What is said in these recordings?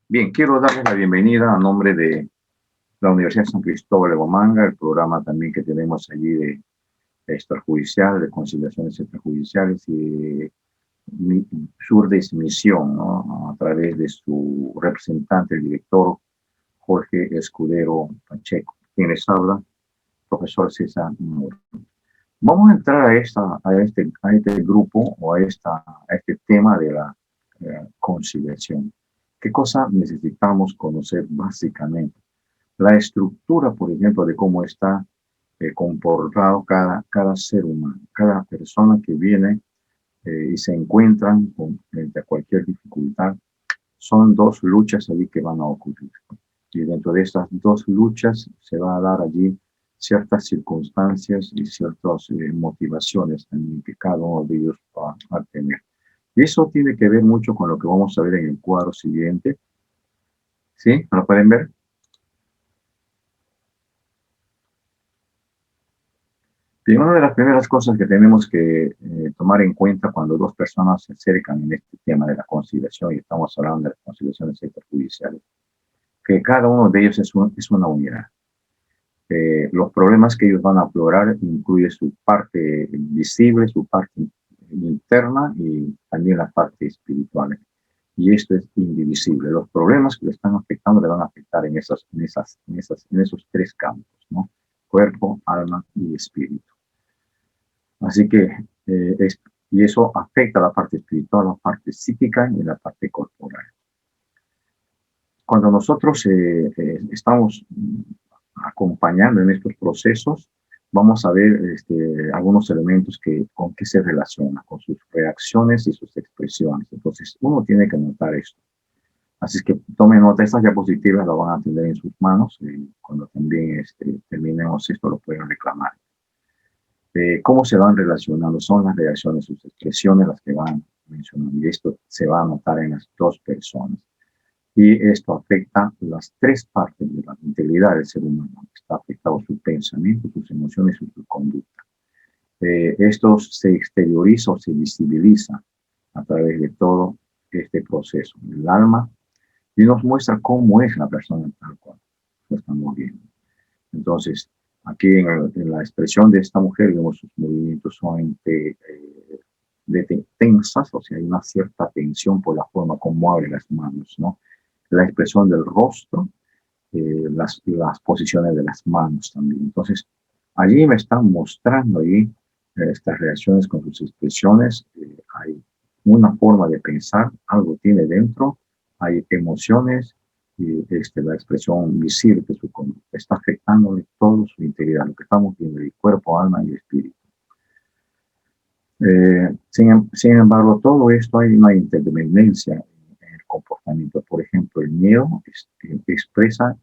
Bien, quiero darles la bienvenida a nombre de la Universidad de San Cristóbal de Bomanga, el programa también que tenemos allí de extrajudicial, de conciliaciones extrajudiciales y Surdes Misión, ¿no? A través de su representante, el director Jorge Escudero Pacheco, quien les habla, profesor César Muro. Vamos a entrar a este grupo o a este tema de la conciliación. ¿Qué cosa necesitamos conocer básicamente? La estructura, por ejemplo, de cómo está comportado cada ser humano, cada persona que viene y se encuentran frente a cualquier dificultad. Son dos luchas allí que van a ocurrir. Y dentro de estas dos luchas se va a dar allí ciertas circunstancias y ciertas motivaciones también que cada uno de ellos va a tener. Y eso tiene que ver mucho con lo que vamos a ver en el cuadro siguiente. ¿Sí? ¿Lo pueden ver? Bien, una de las primeras cosas que tenemos que tomar en cuenta cuando dos personas se acercan en este tema de la conciliación, y estamos hablando de las conciliaciones extrajudiciales, que cada uno de ellos es una unidad. Los problemas que ellos van a aflorar incluye su parte visible, su parte interna y también la parte espiritual. Y esto es indivisible. Los problemas que le están afectando le van a afectar en esos tres campos, ¿no? Cuerpo, alma y espíritu. Así que, y eso afecta a la parte espiritual, la parte psíquica y la parte corporal. Cuando nosotros estamos acompañando en estos procesos, vamos a ver algunos elementos con que se relacionan, con sus reacciones y sus expresiones. Entonces, uno tiene que notar esto. Así es que tomen nota, estas diapositivas las van a tener en sus manos. Cuando también terminemos esto, lo pueden reclamar. ¿Cómo se van relacionando? Son las reacciones, sus expresiones las que van mencionando. Y esto se va a notar en las dos personas. Y esto afecta las tres partes de la integridad del ser humano. Está afectado su pensamiento, sus emociones y su conducta. Esto se exterioriza o se visibiliza a través de todo este proceso. El alma y nos muestra cómo es la persona tal cual lo estamos viendo. Entonces, aquí en la expresión de esta mujer, vemos sus movimientos son tensas, o sea, hay una cierta tensión por la forma como abre las manos, ¿no? La expresión del rostro, las posiciones de las manos también. Entonces, allí me están mostrando ahí estas reacciones con sus expresiones. Hay una forma de pensar, algo tiene dentro, hay emociones y la expresión visible que su conducta está afectando de todo su integridad, lo que estamos viendo, el cuerpo, alma y espíritu. Sin embargo, todo esto hay una interdependencia en el comportamiento. Por ejemplo, el miedo expresa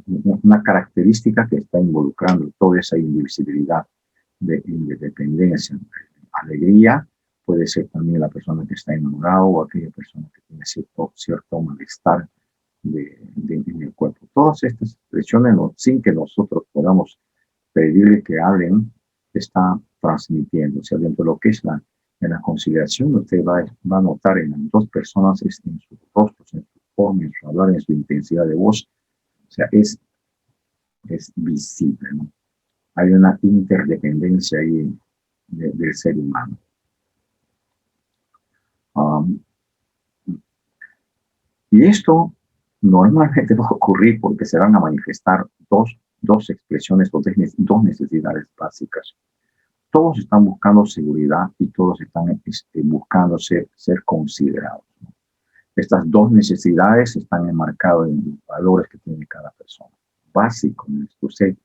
una característica que está involucrando toda esa indivisibilidad de independencia. Alegría puede ser también la persona que está enamorada o aquella persona que tiene cierto malestar en el cuerpo. Todas estas expresiones, sin que nosotros podamos pedirle que hablen, está transmitiendo. O sea, dentro de lo que es en la conciliación, usted va a notar en las dos personas, en sus rostros, en su forma, en su hablar, en su intensidad de voz. O sea, es visible, ¿no? Hay una interdependencia ahí del ser humano. Y esto normalmente va a ocurrir porque se van a manifestar dos expresiones o dos necesidades básicas. Todos están buscando seguridad y todos están buscando ser considerados, ¿no? Estas dos necesidades están enmarcadas en los valores que tiene cada persona. Básico, ¿no? Usted,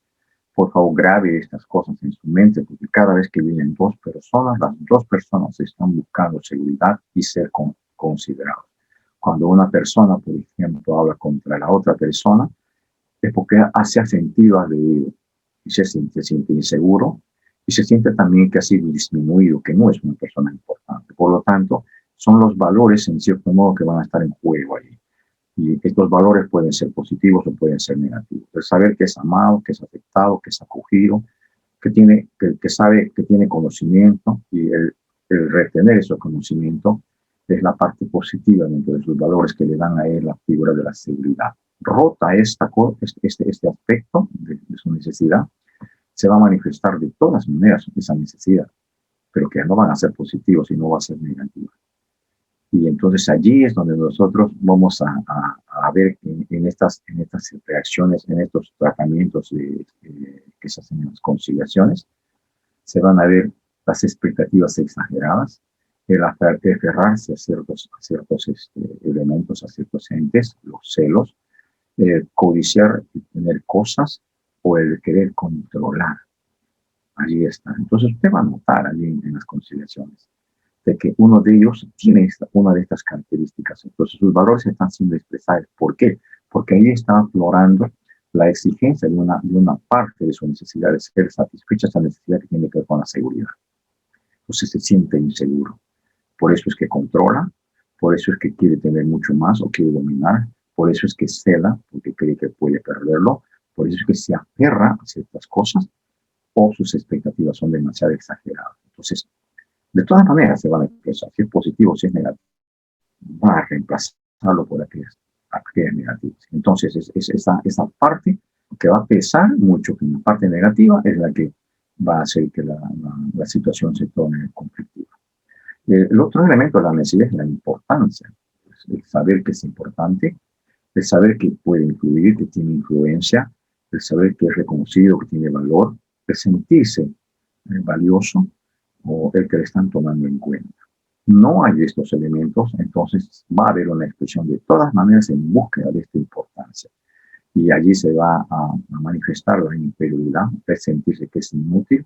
por favor, grabe estas cosas en su mente, porque cada vez que vienen dos personas, las dos personas están buscando seguridad y ser considerados. Cuando una persona, por ejemplo, habla contra la otra persona, es porque se ha sentido agredido y se siente inseguro y se siente también que ha sido disminuido, que no es una persona importante. Por lo tanto, son los valores, en cierto modo, que van a estar en juego allí. Y estos valores pueden ser positivos o pueden ser negativos. El saber que es amado, que es aceptado, que es acogido, que sabe que tiene conocimiento y el retener ese conocimiento es la parte positiva dentro de sus valores que le dan a él la figura de la seguridad. Rota este aspecto de su necesidad, se va a manifestar de todas maneras esa necesidad, pero que no van a ser positivos y no va a ser negativa. Y entonces allí es donde nosotros vamos a ver en estas reacciones, en estos tratamientos que se hacen en las conciliaciones, se van a ver las expectativas exageradas, el aferrarse a ciertos elementos, a ciertos entes, los celos, codiciar y tener cosas o el querer controlar. Allí está. Entonces usted va a notar allí en las conciliaciones de que uno de ellos tiene una de estas características. Entonces sus valores están siendo expresados. ¿Por qué? Porque ahí está aflorando la exigencia de una parte de su necesidad de ser satisfecha, esa necesidad que tiene que ver con la seguridad. Entonces se siente inseguro. Por eso es que controla, por eso es que quiere tener mucho más o quiere dominar, por eso es que ceda, porque cree que puede perderlo, por eso es que se aferra a ciertas cosas o sus expectativas son demasiado exageradas. Entonces, de todas maneras se van a expresar, si es positivo o si es negativo, va a reemplazarlo por aquellas negativas. Entonces, es esa parte que va a pesar mucho, que una parte negativa es la que va a hacer que la situación se torne conflictiva. El otro elemento de la necesidad es la importancia, el saber que es importante, el saber que puede influir, que tiene influencia, el saber que es reconocido, que tiene valor, el sentirse valioso o el que le están tomando en cuenta. No hay estos elementos, entonces va a haber una expresión de todas maneras en búsqueda de esta importancia. Y allí se va a manifestar la inferioridad, el sentirse que es inútil.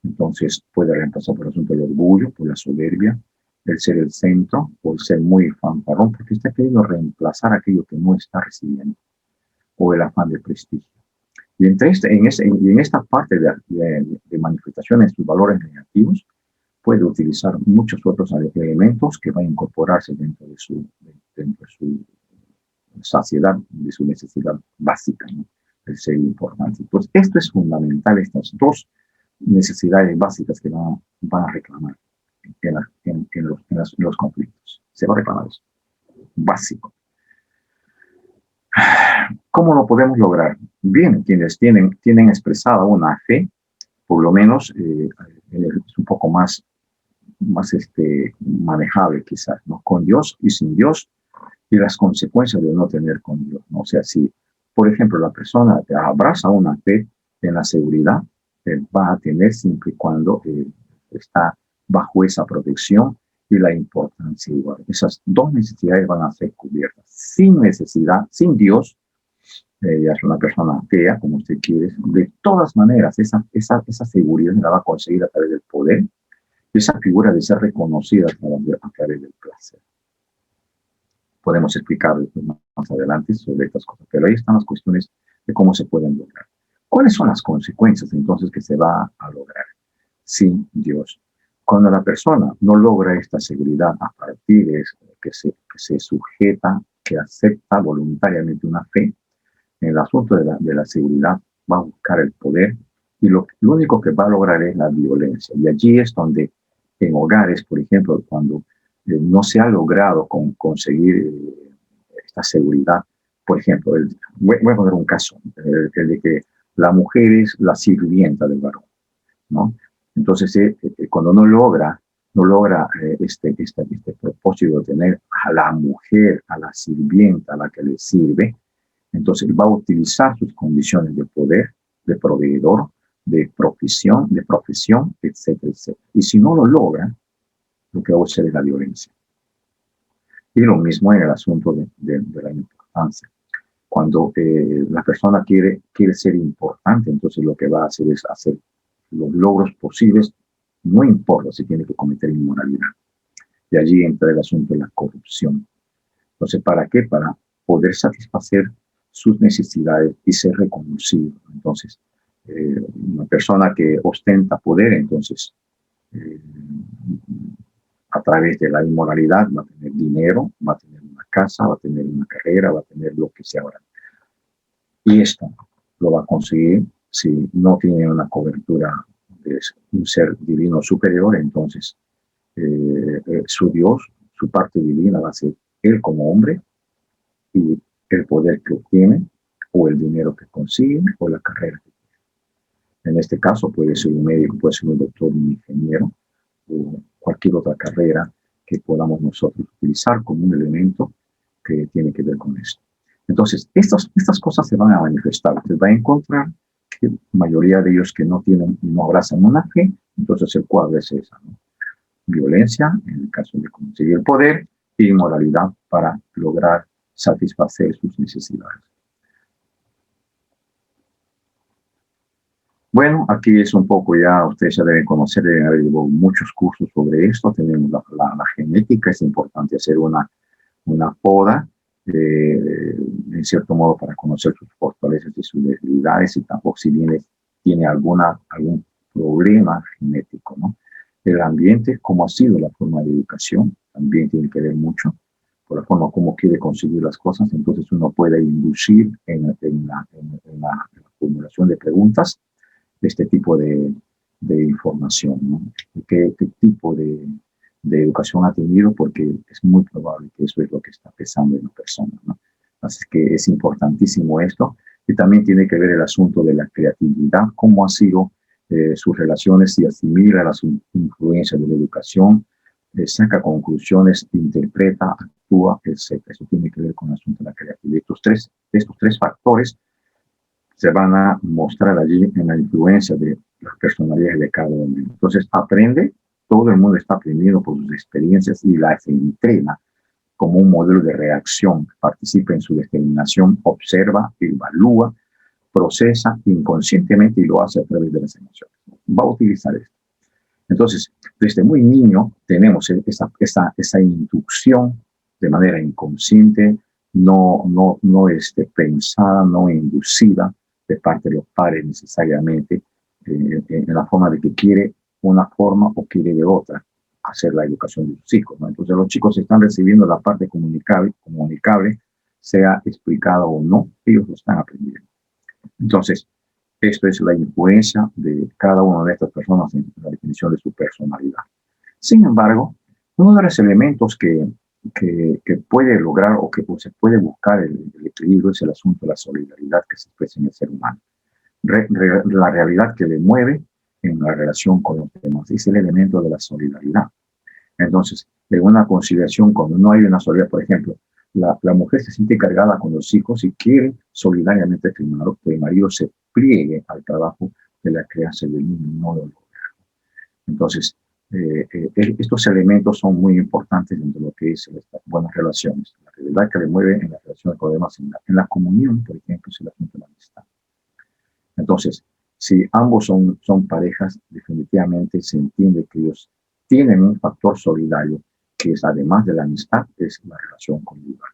Entonces puede reemplazar por el asunto del orgullo, por la soberbia, el ser el centro, por ser muy fanfarrón, porque está queriendo reemplazar aquello que no está recibiendo, o el afán de prestigio. Y en esta parte de manifestaciones de sus valores negativos, puede utilizar muchos otros elementos que van a incorporarse dentro de su saciedad, de su necesidad básica, ¿no? El ser importante. Pues esto es fundamental, estas dos necesidades básicas que van a reclamar en los conflictos. Se va a reclamar eso. Básico. ¿Cómo lo podemos lograr? Bien, quienes tienen expresada una fe, por lo menos es un poco más manejable quizás, ¿no? Con Dios y sin Dios y las consecuencias de no tener con Dios, ¿no? O sea, si, por ejemplo, la persona abraza una fe en la seguridad, va a tener siempre y cuando está bajo esa protección y la importancia igual. Esas dos necesidades van a ser cubiertas. Sin necesidad, sin Dios, ya es una persona atea, como usted quiere, de todas maneras, esa seguridad la va a conseguir a través del poder, esa figura de ser reconocida a través del placer. Podemos explicar más adelante sobre estas cosas, pero ahí están las cuestiones de cómo se pueden lograr. ¿Cuáles son las consecuencias entonces que se va a lograr sin Dios? Cuando la persona no logra esta seguridad a partir de que se sujeta, que acepta voluntariamente una fe, en el asunto de la seguridad va a buscar el poder y lo único que va a lograr es la violencia. Y allí es donde en hogares, por ejemplo, cuando no se ha logrado conseguir esta seguridad, por ejemplo, voy a poner un caso, el de que la mujer es la sirvienta del varón, ¿no? Entonces, cuando no logra este propósito de tener a la mujer, a la sirvienta, a la que le sirve, entonces va a utilizar sus condiciones de poder, de proveedor, de profesión, etcétera, etcétera. Y si no lo logra, lo que va a hacer es la violencia. Y lo mismo en el asunto de la importancia. Cuando la persona quiere ser importante, entonces lo que va a hacer es hacer los logros posibles, no importa si tiene que cometer inmoralidad. Y allí entra el asunto de la corrupción. Entonces, ¿para qué? Para poder satisfacer sus necesidades y ser reconocido. Entonces, una persona que ostenta poder, entonces, a través de la inmoralidad va a tener dinero, va a tener una casa, va a tener una carrera, va a tener lo que sea ahora. Y esto lo va a conseguir si no tiene una cobertura de un ser divino superior, entonces su Dios, su parte divina va a ser él como hombre y el poder que obtiene, o el dinero que consigue, o la carrera que tiene. En este caso puede ser un médico, puede ser un doctor, un ingeniero, o cualquier otra carrera que podamos nosotros utilizar como un elemento que tiene que ver con esto. Entonces, estas cosas se van a manifestar. Usted va a encontrar que la mayoría de ellos que no abrazan una fe, entonces el cuadro es esa, ¿no? Violencia, en el caso de conseguir el poder, y inmoralidad para lograr satisfacer sus necesidades. Bueno, aquí es un poco ya, ustedes ya deben conocer, deben haber llevado muchos cursos sobre esto. Tenemos la genética, es importante hacer una poda, en cierto modo, para conocer sus fortalezas y sus debilidades, y tampoco si tiene algún problema genético, ¿no? El ambiente, cómo ha sido la forma de educación, también tiene que ver mucho por la forma como quiere conseguir las cosas. Entonces uno puede inducir en la formulación de preguntas este tipo de información, ¿no? ¿Qué tipo de educación ha tenido? Porque es muy probable que eso es lo que está pesando en la persona, ¿no? Así que es importantísimo esto. Y también tiene que ver el asunto de la creatividad, cómo han sido sus relaciones, si asimila las influencias de la educación, saca conclusiones, interpreta, actúa, etc. Eso tiene que ver con el asunto de la creatividad. Estos tres factores se van a mostrar allí en la influencia de las personalidades de cada uno. Entonces aprende, todo el mundo está aprendiendo por sus experiencias y las entrena como un modelo de reacción, participa en su determinación, observa, evalúa, procesa inconscientemente y lo hace a través de las emociones. Va a utilizar esto. Entonces, desde muy niño tenemos esa inducción de manera inconsciente, no pensada, no inducida de parte de los padres necesariamente, en la forma de que quiere una forma o quiere de otra hacer la educación de sus hijos, ¿no? Entonces los chicos están recibiendo la parte comunicable, sea explicada o no, ellos lo están aprendiendo. Entonces, esto es la influencia de cada una de estas personas en la definición de su personalidad. Sin embargo, uno de los elementos que puede lograr o que se puede buscar el equilibrio es el asunto de la solidaridad que se expresa en el ser humano. La realidad que le mueve en la relación con los demás es el elemento de la solidaridad. Entonces, en una conciliación, cuando no hay una solidaridad, por ejemplo, la mujer se siente cargada con los hijos y quiere solidariamente que el marido se pliegue al trabajo de la crianza del niño, no del gobierno. Entonces, estos elementos son muy importantes dentro de lo que es estas buenas relaciones. La realidad que le mueve en las relaciones con los demás, en la comunión, por ejemplo, es el asunto de la amistad. Entonces, si ambos son parejas, definitivamente se entiende que ellos tienen un factor solidario, que es, además de la amistad, es la relación conyugal.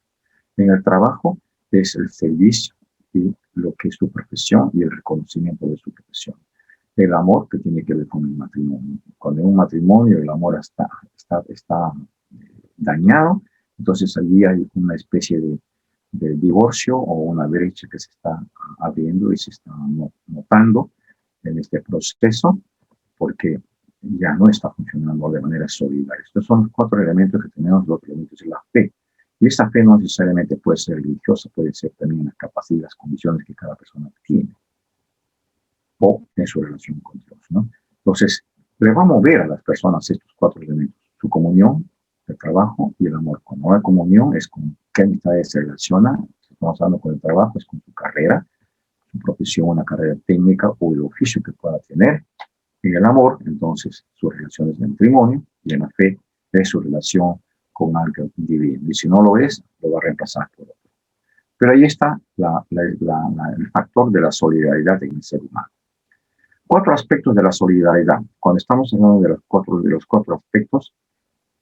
En el trabajo es el servicio y lo que es su profesión y el reconocimiento de su profesión. El amor, que tiene que ver con el matrimonio. Cuando en un matrimonio el amor está dañado, entonces allí hay una especie de divorcio o una brecha que se está abriendo y se está notando en este proceso, porque ya no está funcionando de manera solidaria. Estos son los 4 elementos que tenemos. Los elementos de la fe. Y esa fe no necesariamente puede ser religiosa, puede ser también las capacidades, las condiciones que cada persona tiene, o en su relación con Dios, ¿no? Entonces, le va a mover a las personas estos 4 elementos: su comunión, el trabajo y el amor. Cuando hay comunión es con qué amistades se relaciona. Si estamos hablando con el trabajo, es con su carrera, su profesión, una carrera técnica o el oficio que pueda tener. En el amor, entonces, sus relaciones de matrimonio, y en la fe es su relación con algo divino. Y si no lo es, lo va a reemplazar por otro. Pero ahí está el factor de la solidaridad en el ser humano. 4 aspectos de la solidaridad. Cuando estamos hablando de los cuatro aspectos,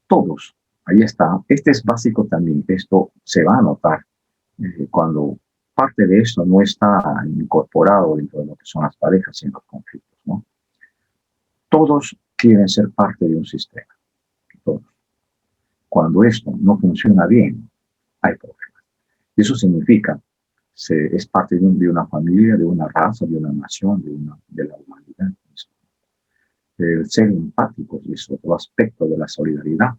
todos, ahí está. Este es básico también. Esto se va a notar cuando parte de esto no está incorporado dentro de lo que son las parejas y en los conflictos, ¿no? Todos quieren ser parte de un sistema. Todos. Cuando esto no funciona bien, hay problemas. Y eso significa, es parte de una familia, de una raza, de una nación, de la humanidad. El ser empáticos es otro aspecto de la solidaridad.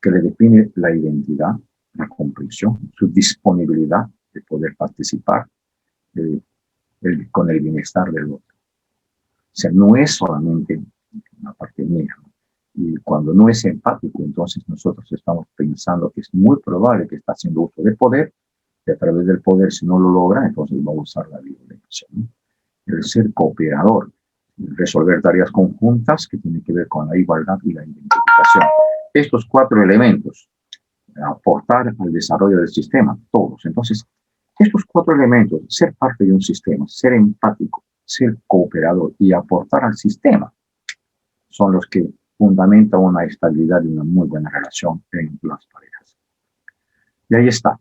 que le define la identidad, la comprensión, su disponibilidad de poder participar con el bienestar del otro. O sea, no es solamente una parte mía, ¿no? Y cuando no es empático, entonces nosotros estamos pensando que es muy probable que está haciendo uso de poder, y a través del poder, si no lo logra, entonces va a usar la violencia, ¿no? El ser cooperador, resolver tareas conjuntas que tienen que ver con la igualdad y la identificación. Estos 4 elementos, aportar al desarrollo del sistema, todos. Entonces, estos 4 elementos, ser parte de un sistema, ser empático, ser cooperador y aportar al sistema, son los que fundamentan una estabilidad y una muy buena relación en las parejas. Y ahí está,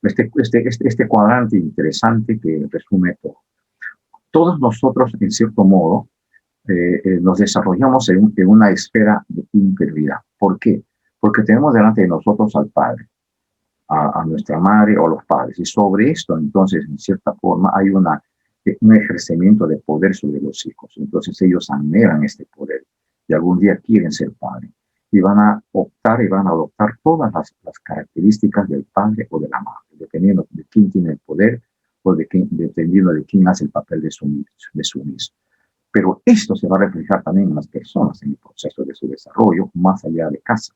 este cuadrante interesante que resume todo. Todos nosotros, en cierto modo, nos desarrollamos en una esfera de inferioridad. ¿Por qué? Porque tenemos delante de nosotros al padre, a nuestra madre o los padres. Y sobre esto, entonces, en cierta forma, hay un ejercimiento de poder sobre los hijos. Entonces, ellos anhelan este poder y algún día quieren ser padre. Y van a optar y van a adoptar todas las características del padre o de la madre, dependiendo de quién tiene el poder o dependiendo de quién hace el papel de sumiso. Pero esto se va a reflejar también en las personas, en el proceso de su desarrollo, más allá de casa.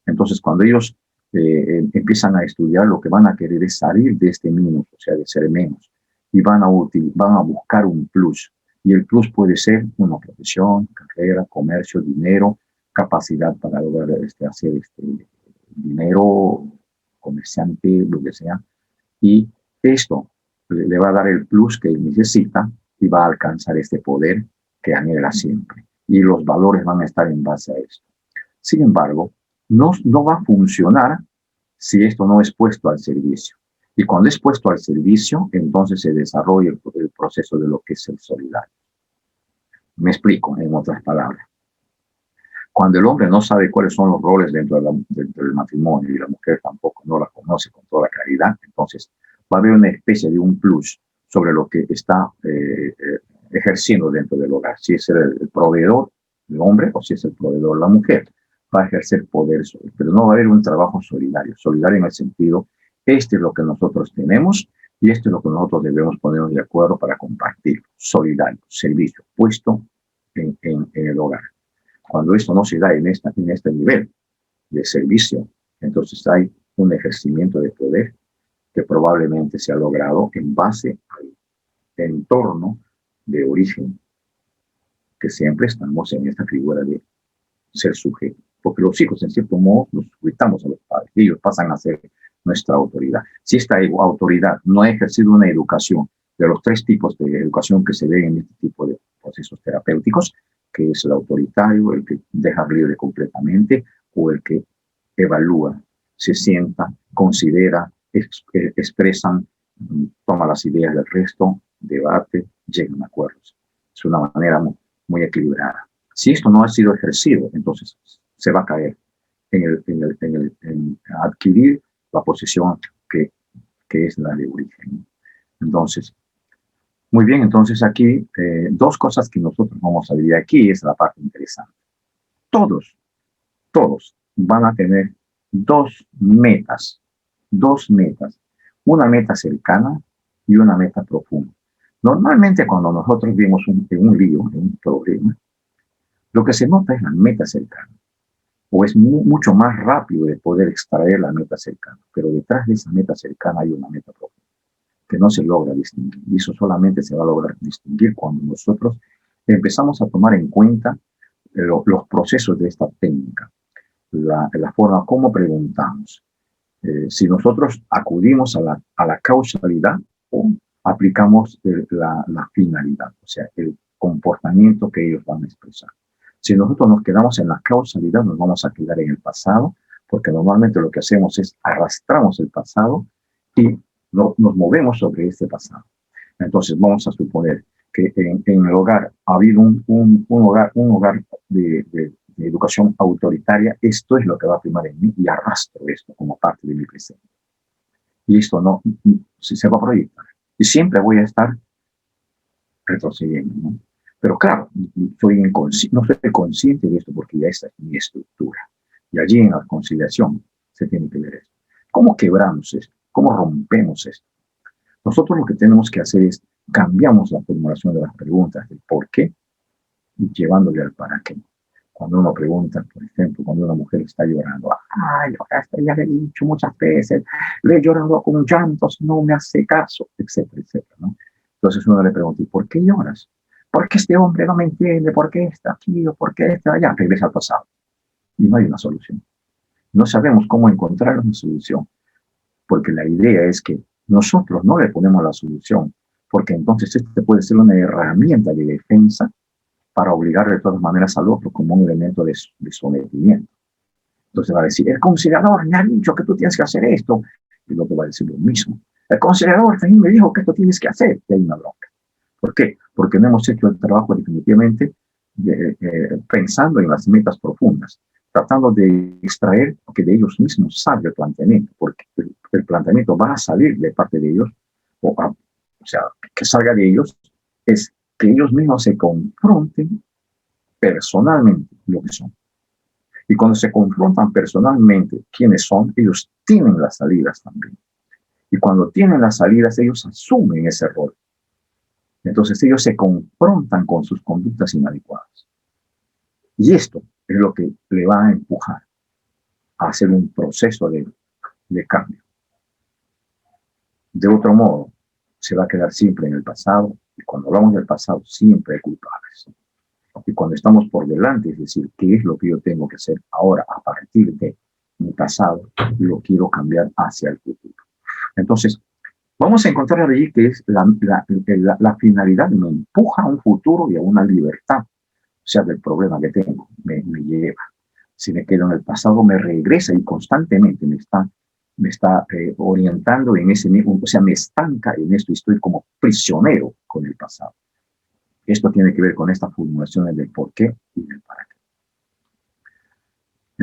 Entonces, cuando ellos empiezan a estudiar, lo que van a querer es salir de este menos, o sea, de ser menos, y van a buscar un plus. Y el plus puede ser una profesión, carrera, comercio, dinero, capacidad para lograr hacer dinero, comerciante, lo que sea. Y esto le va a dar el plus que él necesita y va a alcanzar este poder que anhela siempre. Y los valores van a estar en base a esto. Sin embargo, no va a funcionar si esto no es puesto al servicio. Y cuando es puesto al servicio, entonces se desarrolla el proceso de lo que es el solidario. Me explico en otras palabras. Cuando el hombre no sabe cuáles son los roles dentro del matrimonio y la mujer tampoco no la conoce con toda claridad, entonces va a haber una especie de un plus sobre lo que está ejerciendo dentro del hogar. Si es el proveedor, el hombre, o si es el proveedor, la mujer, va a ejercer poder sobre él. Pero no va a haber un trabajo solidario. Solidario en el sentido, este es lo que nosotros tenemos y esto es lo que nosotros debemos ponernos de acuerdo para compartir. Solidario, servicio, puesto en el hogar. Cuando esto no se da en este nivel de servicio, entonces hay un ejercimiento de poder que probablemente se ha logrado en base al entorno de origen, que siempre estamos en esta figura de ser sujeto. Porque los hijos, en cierto modo, nos sujetamos a los padres y ellos pasan a ser nuestra autoridad. Si esta autoridad no ha ejercido una educación de los 3 tipos de educación que se ven en este tipo de procesos terapéuticos, que es el autoritario, el que deja libre completamente, o el que evalúa, se sienta, considera, expresan, toma las ideas del resto, debate, llegan a acuerdos. Es una manera muy equilibrada. Si esto no ha sido ejercido, entonces se va a caer en adquirir la posición que es la de origen. Entonces, muy bien, entonces aquí 2 cosas que nosotros vamos a ver aquí es la parte interesante. Todos van a tener 2 metas, una meta cercana y una meta profunda. Normalmente cuando nosotros vemos un lío, un problema, lo que se nota es la meta cercana, o es mucho más rápido de poder extraer la meta cercana, pero detrás de esa meta cercana hay una meta profunda que no se logra distinguir. Y eso solamente se va a lograr distinguir cuando nosotros empezamos a tomar en cuenta los procesos de esta técnica, la forma como preguntamos. Si nosotros acudimos a la causalidad o aplicamos la finalidad, o sea, el comportamiento que ellos van a expresar. Si nosotros nos quedamos en la causalidad, nos vamos a quedar en el pasado, porque normalmente lo que hacemos es arrastramos el pasado y nos movemos sobre este pasado. Entonces vamos a suponer que en el hogar ha habido un hogar de educación autoritaria. Esto es lo que va a primar en mí y arrastro esto como parte de mi presente. Y esto no se va a proyectar. Y siempre voy a estar retrocediendo, ¿no? Pero claro, no soy consciente de esto porque ya esta es mi estructura. Y allí en la conciliación se tiene que ver esto. ¿Cómo quebramos esto? ¿Cómo rompemos esto? Nosotros lo que tenemos que hacer es cambiamos la formulación de las preguntas, del por qué, llevándole al para qué. Cuando uno pregunta, por ejemplo, cuando una mujer está llorando, ay, ya le he dicho muchas veces, le he llorado con llantos, no me hace caso, etcétera, etcétera, ¿no? Entonces uno le pregunta, ¿y por qué lloras? ¿Por qué este hombre no me entiende? ¿Por qué está aquí o por qué está allá? Regresa al pasado y no hay una solución. No sabemos cómo encontrar una solución, porque la idea es que nosotros no le ponemos la solución, porque entonces este puede ser una herramienta de defensa para obligar de todas maneras al otro como un elemento de sometimiento. Entonces va a decir, el conciliador me ha dicho que tú tienes que hacer esto, y lo que va a decir lo mismo. El conciliador también me dijo que esto tienes que hacer, y hay una bronca. ¿Por qué? Porque no hemos hecho el trabajo definitivamente pensando en las metas profundas, tratando de extraer que de ellos mismos salga el planteamiento, porque el planteamiento va a salir de parte de ellos, o sea, que salga de ellos, es que ellos mismos se confronten personalmente lo que son. Y cuando se confrontan personalmente quiénes son, ellos tienen las salidas también. Y cuando tienen las salidas, ellos asumen ese rol. Entonces ellos se confrontan con sus conductas inadecuadas. Y esto es lo que le va a empujar a hacer un proceso de cambio. De otro modo, se va a quedar siempre en el pasado. Y cuando hablamos del pasado, siempre hay culpables. Y cuando estamos por delante, es decir, ¿qué es lo que yo tengo que hacer ahora a partir de mi pasado? Lo quiero cambiar hacia el futuro. Entonces, vamos a encontrar allí que es la finalidad me empuja a un futuro y a una libertad. O sea, del problema que tengo, me lleva. Si me quedo en el pasado, me regresa y constantemente me está orientando en ese mismo, o sea, me estanca en esto y estoy como prisionero con el pasado. Esto tiene que ver con estas formulaciones del por qué y del para qué.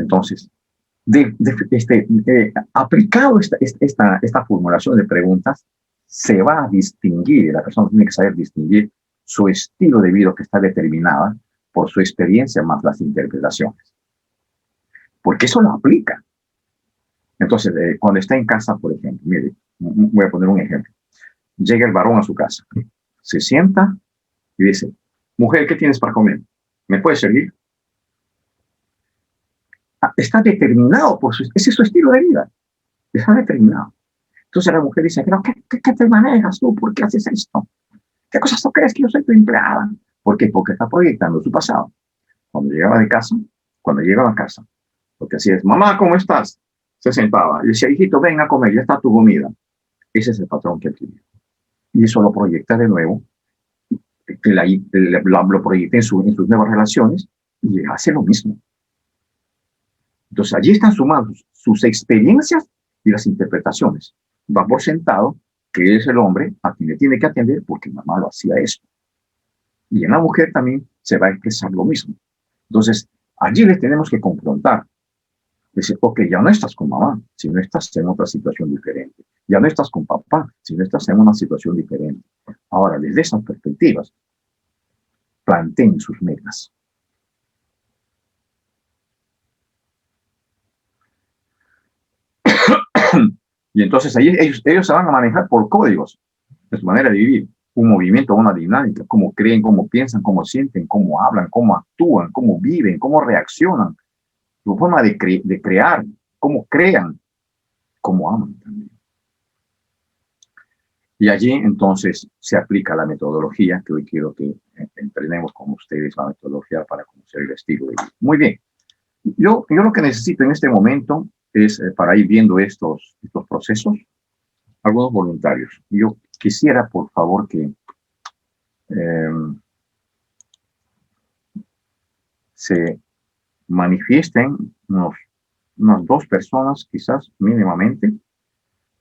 Entonces, aplicado esta formulación de preguntas, se va a distinguir, la persona tiene que saber distinguir su estilo de vida que está determinada por su experiencia más las interpretaciones. Porque eso lo aplica. Entonces, cuando está en casa, por ejemplo, mire, voy a poner un ejemplo. Llega el varón a su casa, se sienta y dice, mujer, ¿qué tienes para comer? ¿Me puedes servir? Está determinado ese es su estilo de vida. Está determinado. Entonces la mujer dice, pero ¿qué te manejas tú? ¿Por qué haces esto? ¿Qué cosas tú crees que yo soy tu empleada? ¿Por qué? Porque está proyectando su pasado. Cuando llegaba a casa, lo que hacía es, mamá, ¿cómo estás? Se sentaba y decía, hijito, ven a comer, ya está tu comida. Ese es el patrón que adquirió. Y eso lo proyecta de nuevo, lo proyecta en sus nuevas relaciones y hace lo mismo. Entonces allí están sumadas sus experiencias y las interpretaciones. Va por sentado que es el hombre a quien le tiene que atender porque mamá lo hacía eso. Y en la mujer también se va a expresar lo mismo. Entonces allí les tenemos que confrontar. Dice, ok, ya no estás con mamá, sino estás en otra situación diferente. Ya no estás con papá, sino estás en una situación diferente. Ahora, desde esas perspectivas, planteen sus metas. Y entonces ahí ellos se van a manejar por códigos de su manera de vivir, un movimiento, una dinámica, cómo creen, cómo piensan, cómo sienten, cómo hablan, cómo actúan, cómo viven, cómo reaccionan, su forma de crear, cómo crean, cómo aman también. Y allí entonces se aplica la metodología, que hoy quiero que entrenemos con ustedes la metodología para conocer el estilo de vida. Muy bien. Yo lo que necesito en este momento es, para ir viendo estos procesos, algunos voluntarios. Yo quisiera, por favor, que se manifiesten unas 2 personas, quizás mínimamente,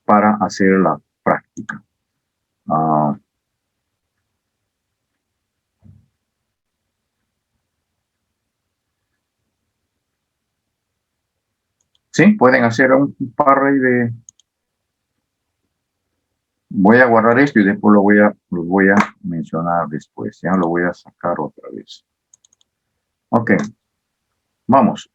para hacer la práctica. Sí, pueden hacer un par de... Voy a guardar esto y después los voy a mencionar después. Ya lo voy a sacar otra vez. Ok, vamos.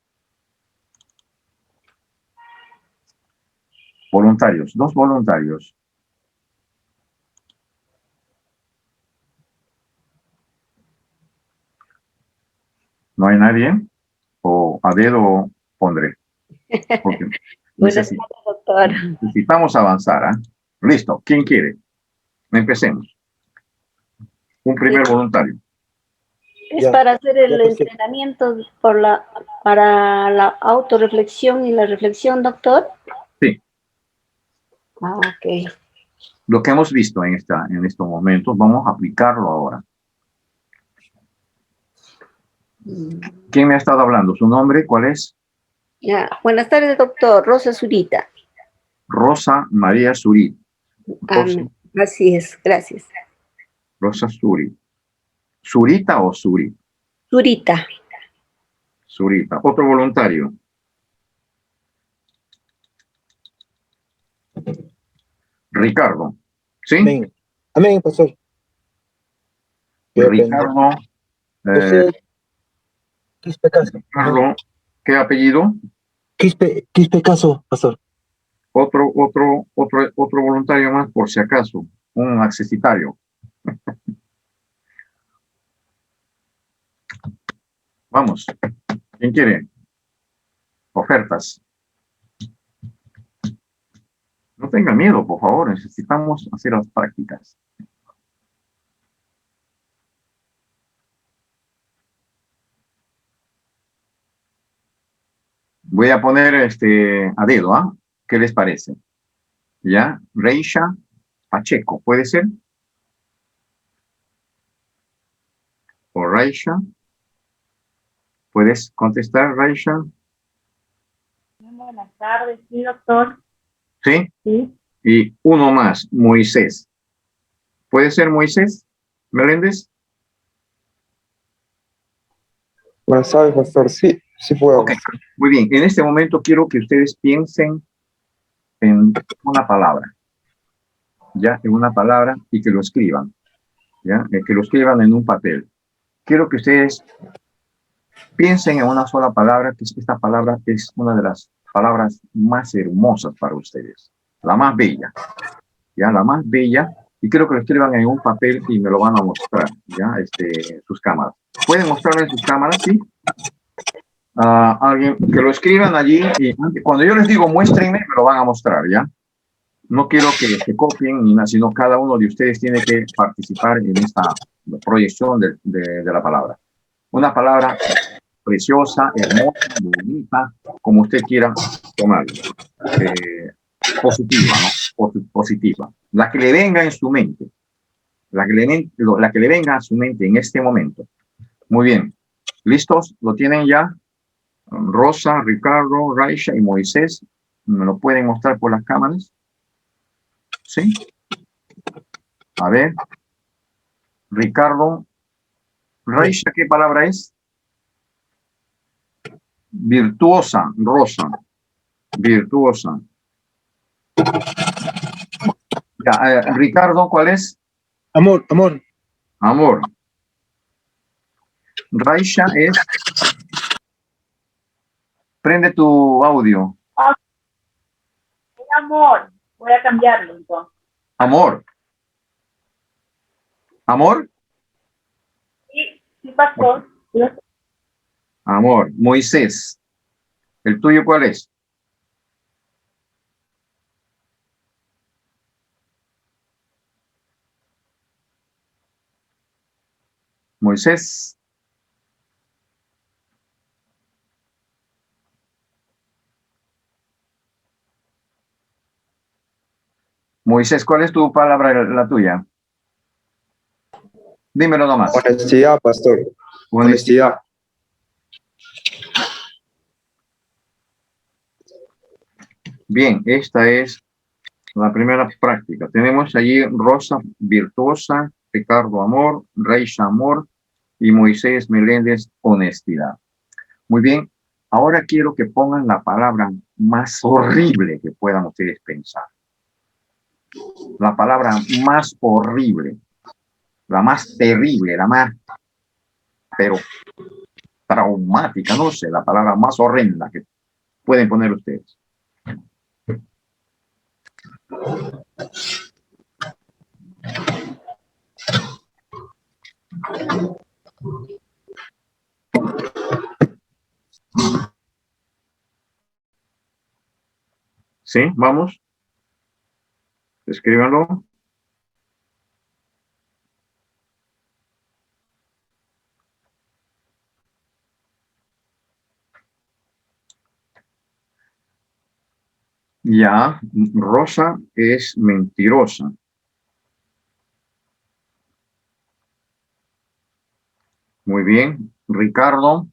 Voluntarios, 2 voluntarios. ¿No hay nadie? O a dedo pondré. Porque Buenas tardes, doctor. necesitamos avanzar. Listo. ¿Quién quiere? Empecemos. Un primer voluntario. Es para hacer el entrenamiento para la autorreflexión y la reflexión, doctor. Sí. Ah, ok. Lo que hemos visto en estos momentos, vamos a aplicarlo ahora. ¿Quién me ha estado hablando? ¿Su nombre cuál es? Ya. Buenas tardes, doctor. Rosa Zurita. Rosa María Zurita. Así es, gracias. Rosa Zurita. ¿Zurita o Zurita? Zurita. Zurita. Otro voluntario. Ricardo. ¿Sí? Amén. Amén, pastor. Ricardo. Quispe Caso. Ricardo. ¿Qué apellido? Quispe Caso, pastor. Otro voluntario más, por si acaso. Un accesitario. Vamos. ¿Quién quiere? Ofertas. No tengan miedo, por favor. Necesitamos hacer las prácticas. Voy a poner a dedo, ¿ah? ¿Qué les parece? ¿Ya? Reisha Pacheco, ¿puede ser? ¿O Reisha? ¿Puedes contestar, Reisha? Buenas tardes, sí, doctor. ¿Sí? Sí. Y uno más, Moisés. ¿Puede ser Moisés Meléndez? Buenas tardes, pastor. Sí, sí puedo. Ok, muy bien. En este momento quiero que ustedes piensen en una palabra. ¿Ya? En una palabra y que lo escriban. ¿Ya? Que lo escriban en un papel. Quiero que ustedes piensen en una sola palabra, que esta palabra es una de las palabras más hermosas para ustedes. La más bella. ¿Ya? La más bella. Y quiero que lo escriban en un papel y me lo van a mostrar, ¿ya? Sus cámaras. ¿Pueden mostrarme sus cámaras? Sí. Alguien que lo escriban allí y cuando yo les digo muéstrenme, me lo van a mostrar, ¿ya? No quiero que se copien ni nada, sino cada uno de ustedes tiene que participar en esta proyección de la palabra. Una palabra preciosa, hermosa, bonita, como usted quiera tomarla. Positiva, ¿no? Positiva. La que le venga en su mente. La que le venga a su mente en este momento. Muy bien. ¿Listos? ¿Lo tienen ya? Rosa, Ricardo, Raisha y Moisés. ¿Me lo pueden mostrar por las cámaras? ¿Sí? A ver. Ricardo. Raisha, ¿qué palabra es? Virtuosa, Rosa. Virtuosa. Ya, Ricardo, ¿cuál es? Amor, amor. Amor. Raisha es... Prende tu audio. Amor, voy a cambiarlo entonces. Amor. ¿Amor? Sí, pastor. Amor. Moisés. ¿El tuyo cuál es? Moisés. Moisés, ¿cuál es tu palabra, la tuya? Dímelo nomás. Honestidad, pastor. Honestidad. Bien, esta es la primera práctica. Tenemos allí Rosa Virtuosa, Ricardo Amor, Reisha Amor y Moisés Meléndez Honestidad. Muy bien, ahora quiero que pongan la palabra más horrible que puedan ustedes pensar. La palabra más horrible, la más terrible, la más, pero traumática, no sé, la palabra más horrenda que pueden poner ustedes. ¿Sí? Vamos. Escríbanlo. Ya, Rosa es mentirosa. Muy bien. Ricardo.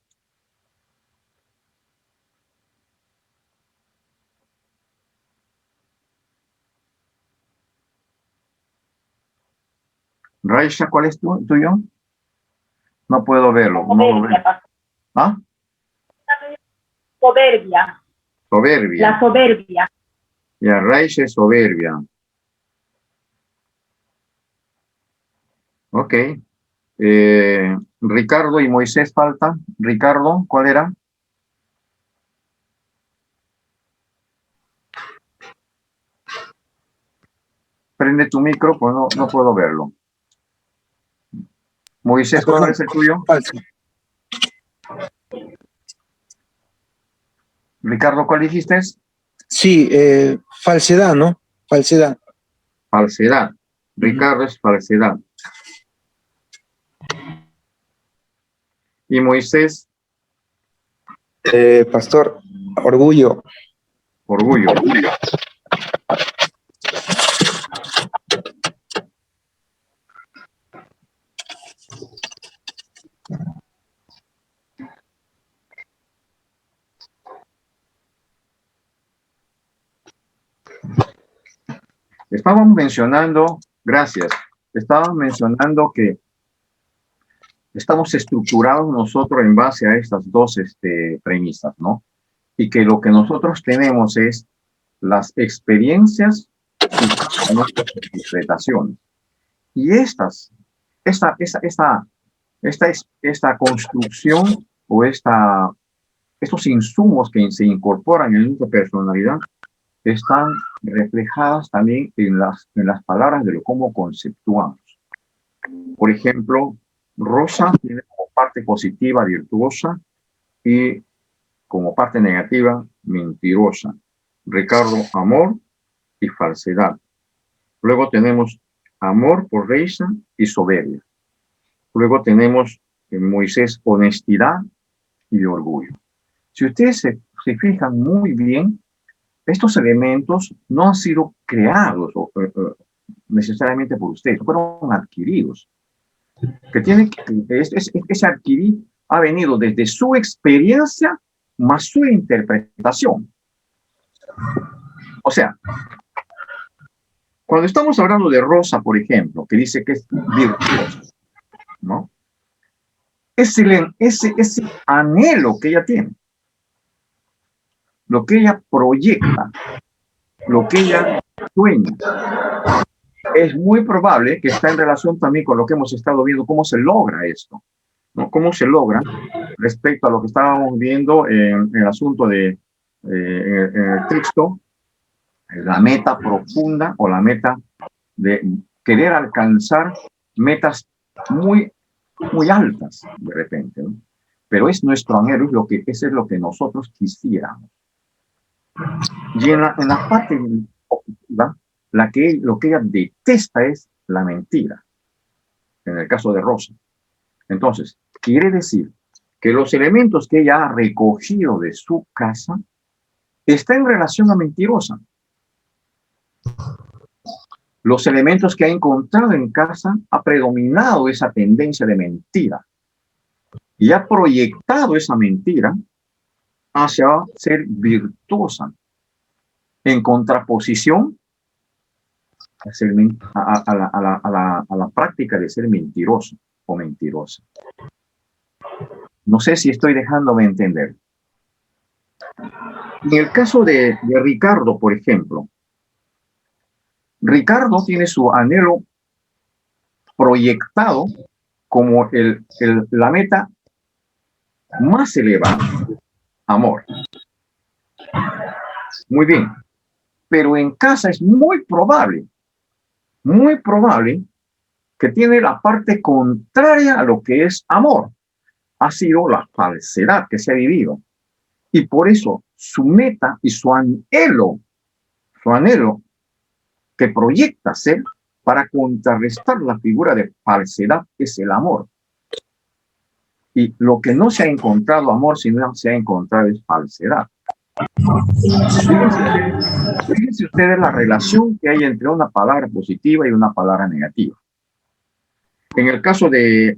Raisha, ¿cuál es tuyo? No puedo verlo. No lo veo. ¿Ah? Soberbia. Soberbia. La soberbia. Ya, Raisha es soberbia. Ok. Ricardo y Moisés falta. Ricardo, ¿cuál era? Prende tu micro, pues no puedo verlo. Moisés, ¿cuál es el tuyo? Falso. Ricardo, ¿cuál dijiste? Sí, falsedad, ¿no? Falsedad. Falsedad. Ricardo es falsedad. Y Moisés, Pastor, orgullo. orgullo. Estábamos mencionando, gracias, estábamos mencionando que estamos estructurados nosotros en base a estas dos premisas, ¿no? Y que lo que nosotros tenemos es las experiencias y nuestras interpretaciones. Y esta construcción o estos insumos que se incorporan en nuestra personalidad están reflejadas también en las palabras de cómo conceptuamos. Por ejemplo, Rosa tiene como parte positiva virtuosa y como parte negativa mentirosa. Ricardo, amor y falsedad. Luego tenemos amor por Reisa y soberbia. Luego tenemos en Moisés honestidad y orgullo. Si ustedes se fijan muy bien, estos elementos no han sido creados necesariamente por ustedes, fueron adquiridos. Ese adquirir ha venido desde su experiencia más su interpretación. O sea, cuando estamos hablando de Rosa, por ejemplo, que dice que es virtuosa, ¿no? Ese anhelo que ella tiene, lo que ella proyecta, lo que ella sueña, es muy probable que está en relación también con lo que hemos estado viendo, cómo se logra esto, ¿no? Cómo se logra respecto a lo que estábamos viendo en el asunto de en el texto, la meta profunda o la meta de querer alcanzar metas muy altas de repente, ¿no? Pero es nuestro anhelo, eso es lo que nosotros quisiéramos. Y en la parte objetiva, lo que ella detesta es la mentira, en el caso de Rosa. Entonces, quiere decir que los elementos que ella ha recogido de su casa están en relación a mentirosa. Los elementos que ha encontrado en casa ha predominado esa tendencia de mentira y ha proyectado esa mentira hacia ser virtuosa, en contraposición a la práctica de ser mentiroso o mentirosa. No sé si estoy dejándome entender. En el caso de Ricardo, por ejemplo, Ricardo tiene su anhelo proyectado como la meta más elevada, amor. Muy bien. pero en casa es muy probable que tiene la parte contraria a lo que es amor. Ha sido la falsedad que se ha vivido. Y por eso su meta y su anhelo que proyecta ser para contrarrestar la figura de falsedad es el amor. Y lo que no se ha encontrado amor, sino se ha encontrado es falsedad. Fíjense ustedes la relación que hay entre una palabra positiva y una palabra negativa. En el caso de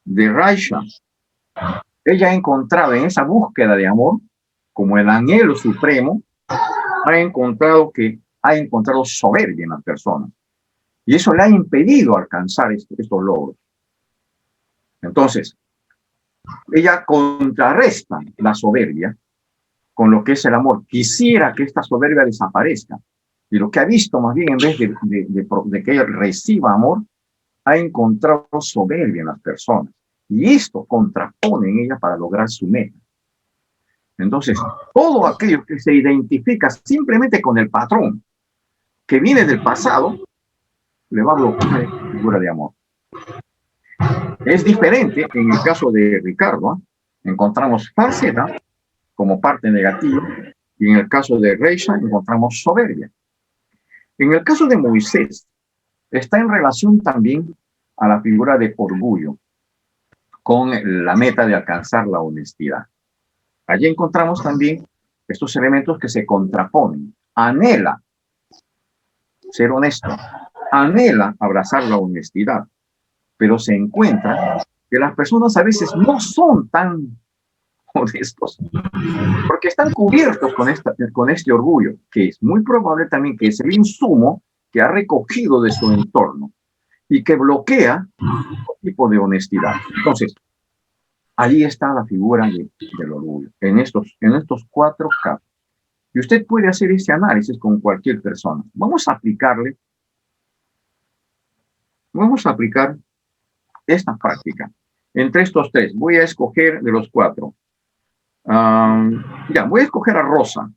Raisha, ella ha encontrado en esa búsqueda de amor, como el anhelo supremo, ha encontrado soberbia en las personas. Y eso le ha impedido alcanzar estos logros. Entonces, ella contrarresta la soberbia con lo que es el amor. Quisiera que esta soberbia desaparezca. Y lo que ha visto, más bien, en vez de que ella reciba amor, ha encontrado soberbia en las personas. Y esto contrapone en ella para lograr su meta. Entonces, todo aquello que se identifica simplemente con el patrón que viene del pasado, le va a bloquear la figura de amor. Es diferente en el caso de Ricardo, ¿eh? Encontramos falsedad como parte negativa, y en el caso de Reisha encontramos soberbia. En el caso de Moisés, está en relación también a la figura de orgullo, con la meta de alcanzar la honestidad. Allí encontramos también estos elementos que se contraponen. Anhela ser honesto, anhela abrazar la honestidad, pero se encuentra que las personas a veces no son tan honestos, porque están cubiertos con este orgullo, que es muy probable también que es el insumo que ha recogido de su entorno y que bloquea todo tipo de honestidad. Entonces, ahí está la figura del orgullo, en estos 4 casos. Y usted puede hacer ese análisis con cualquier persona. Vamos a aplicar esta práctica. Entre estos 3, voy a escoger de los 4. Voy a escoger a Rosa,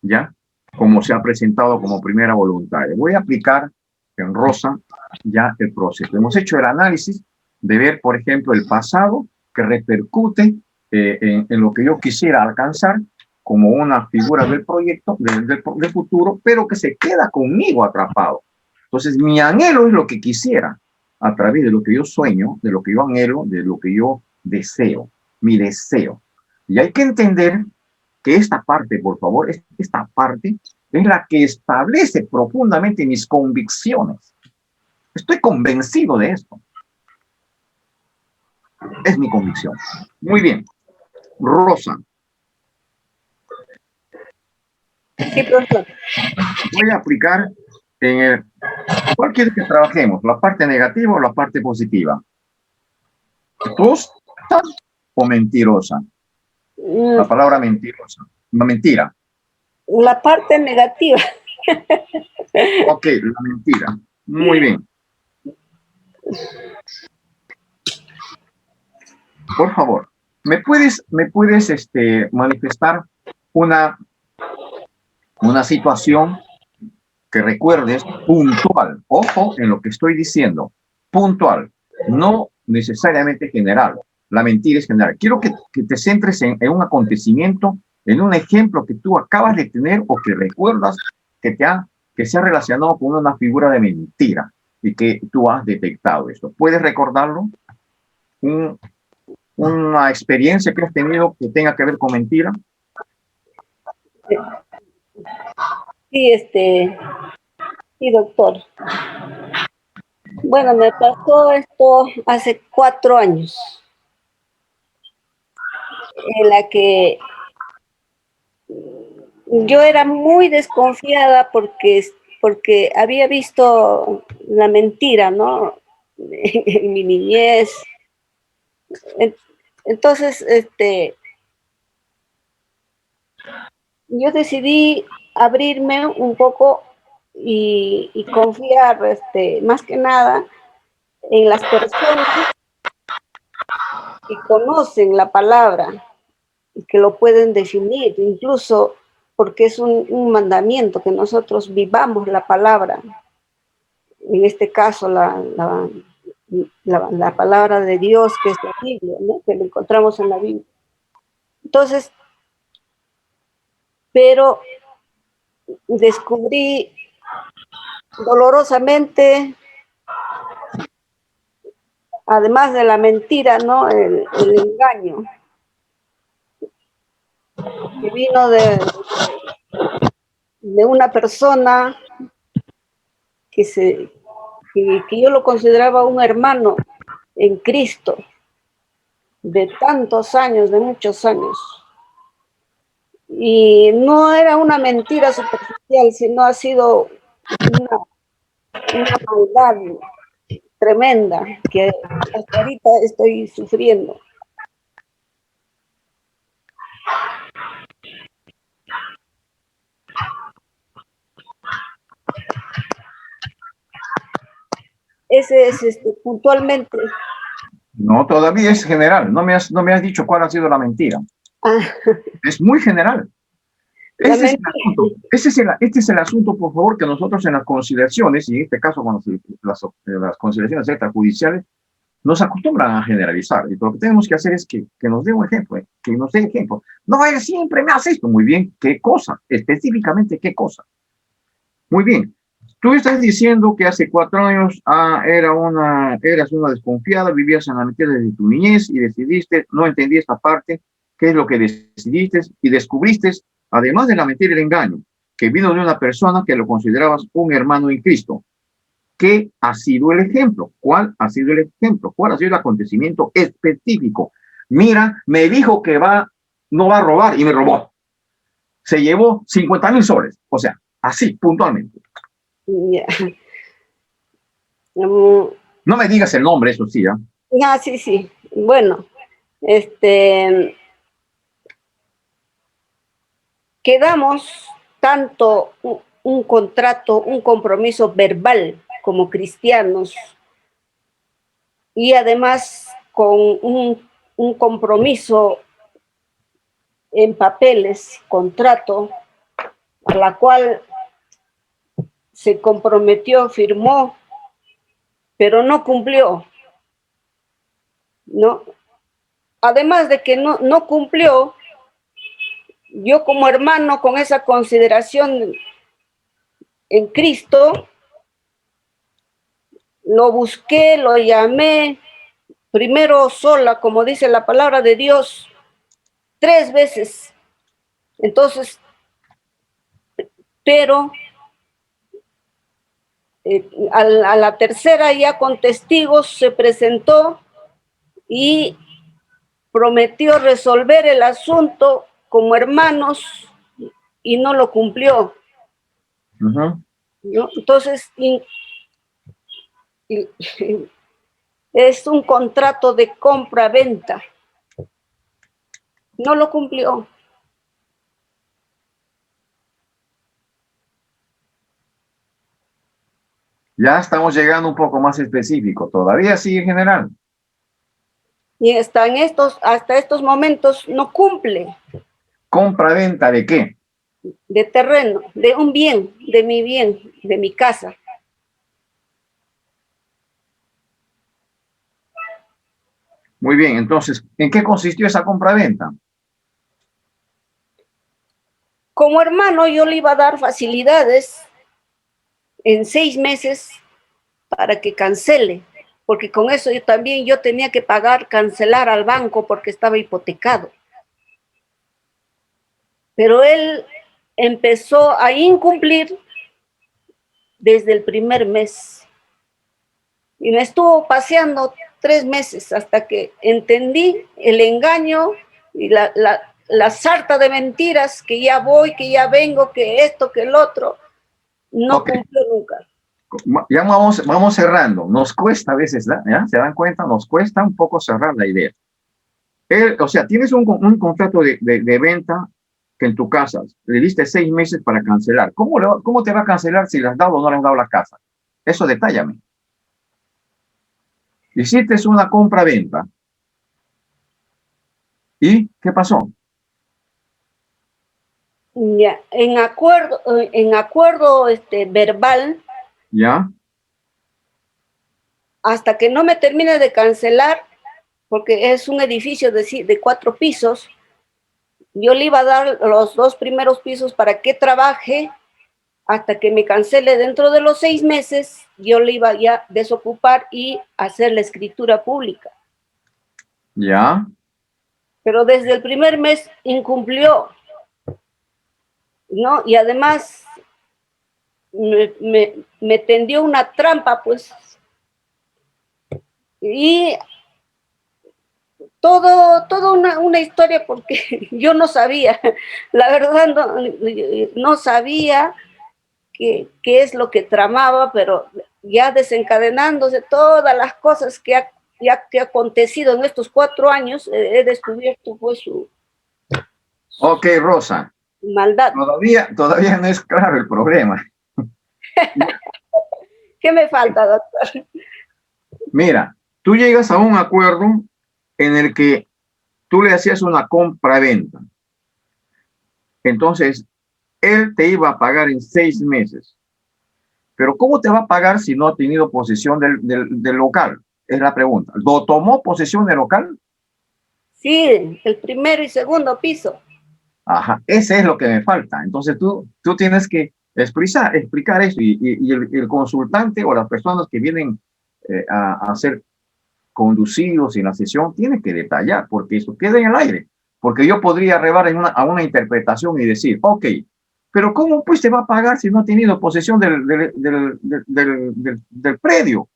¿ya? Como se ha presentado como primera voluntaria. Voy a aplicar en Rosa ya el proceso. Hemos hecho el análisis de ver, por ejemplo, el pasado que repercute en lo que yo quisiera alcanzar como una figura del proyecto, del futuro, pero que se queda conmigo atrapado. Entonces, mi anhelo es lo que quisiera, a través de lo que yo sueño, de lo que yo anhelo, de lo que yo deseo, mi deseo. Y hay que entender que esta parte, por favor, esta parte es la que establece profundamente mis convicciones. Estoy convencido de esto. Es mi convicción. Muy bien. Rosa. Sí, profesor. Voy a aplicar ¿cuál quieres que trabajemos? ¿La parte negativa o la parte positiva? ¿Justa o mentirosa? La palabra mentirosa. Una mentira. La parte negativa. Ok, la mentira. Muy bien. Por favor, ¿me puedes manifestar una situación que recuerdes puntual? Ojo en lo que estoy diciendo. Puntual, no necesariamente general. La mentira es general. Quiero que te centres en un acontecimiento, en un ejemplo que tú acabas de tener o que recuerdas que se ha relacionado con una figura de mentira y que tú has detectado esto. ¿Puedes recordarlo? Una experiencia que has tenido que tenga que ver con mentira. Sí, sí, doctor. Bueno, me pasó esto hace 4 años, en la que yo era muy desconfiada porque había visto la mentira, ¿no? En mi niñez. Entonces, yo decidí abrirme un poco y confiar, más que nada, en las personas que conocen la palabra y que lo pueden definir. Incluso porque es un mandamiento que nosotros vivamos la palabra, en este caso la palabra de Dios, que es la Biblia, ¿no? Que lo encontramos en la Biblia. Entonces, pero descubrí dolorosamente, además de la mentira, ¿no? El engaño que vino de una persona que yo lo consideraba un hermano en Cristo, de tantos años, de muchos años. Y no era una mentira superficial, sino ha sido una maldad tremenda que hasta ahorita estoy sufriendo. Ese es puntualmente. No, todavía es general. No me has dicho cuál ha sido la mentira. Ah, Es muy general. la Ese es el mentira. asunto. Este es el asunto, por favor, que nosotros en las conciliaciones, y en este caso con las conciliaciones extrajudiciales, nos acostumbran a generalizar. Y lo que tenemos que hacer es que nos dé un ejemplo, que nos dé ejemplo. No, él siempre me hace esto. Muy bien, ¿qué cosa? Específicamente, ¿qué cosa? Muy bien. Tú estás diciendo que hace 4 años eras una desconfiada, vivías en la mentira desde tu niñez y decidiste, no entendí esta parte, qué es lo que decidiste y descubriste, además de la mentira y el engaño, que vino de una persona que lo considerabas un hermano en Cristo. ¿Qué ha sido el ejemplo? ¿Cuál ha sido el ejemplo? ¿Cuál ha sido el acontecimiento específico? Mira, me dijo que no va a robar y me robó. Se llevó 50,000 soles. O sea, así, puntualmente. Ya. No me digas el nombre, eso sí, ¿eh? Ah, sí, sí. Bueno, quedamos tanto un contrato, un compromiso verbal como cristianos y además con un compromiso en papeles, contrato, a la cual se comprometió, firmó, pero no cumplió, ¿no? Además de que no cumplió, yo como hermano con esa consideración en Cristo, lo busqué, lo llamé, primero sola, como dice la palabra de Dios, 3 veces. Entonces, pero a la tercera ya con testigos se presentó y prometió resolver el asunto como hermanos y no lo cumplió, ¿no? Entonces, es un contrato de compra-venta. No lo cumplió. Ya estamos llegando un poco más específico. Todavía sigue general. Y hasta estos momentos no cumple. ¿Compra-venta de qué? De terreno, de un bien, de mi casa. Muy bien, entonces, ¿en qué consistió esa compra-venta? Como hermano, yo le iba a dar facilidades en 6 meses para que cancele, porque con eso yo tenía que cancelar al banco porque estaba hipotecado. Pero él empezó a incumplir desde el primer mes y me estuvo paseando 3 meses hasta que entendí el engaño y la sarta de mentiras, que ya voy, que ya vengo, que esto, que el otro. No cumplió nunca. Ya vamos cerrando. Nos cuesta a veces, ¿ya? ¿Se dan cuenta? Nos cuesta un poco cerrar la idea. O sea, tienes un contrato de venta que en tu casa le diste 6 meses para cancelar. ¿Cómo te va a cancelar si le has dado o no le has dado la casa? Eso detállame. Hiciste una compra-venta. ¿Y qué pasó? Ya, en acuerdo verbal, ¿Ya? hasta que no me termine de cancelar, porque es un edificio de 4 pisos, yo le iba a dar los 2 primeros pisos para que trabaje hasta que me cancele dentro de los 6 meses, yo le iba ya a desocupar y hacer la escritura pública. ¿Ya? Pero desde el primer mes incumplió, ¿no? Y además me tendió una trampa, pues, y todo una historia porque yo no sabía, la verdad no sabía qué es lo que tramaba, pero ya desencadenándose todas las cosas que ha acontecido en estos 4 años, he descubierto pues su Ok, Rosa. maldad. Todavía no es claro el problema. ¿Qué me falta, doctor? Mira, tú llegas a un acuerdo en el que tú le hacías una compra-venta. Entonces, él te iba a pagar en 6 meses. Pero ¿cómo te va a pagar si no ha tenido posesión del local? Es la pregunta. ¿Lo tomó posesión del local? Sí, el primero y segundo piso. Ajá, ese es lo que me falta. Entonces tú tienes que explicar eso y el consultante o las personas que vienen a ser conducidos en la sesión tienen que detallar porque eso queda en el aire. Porque yo podría rebar a una interpretación y decir, ok, pero ¿cómo pues te va a pagar si no ha tenido posesión del predio?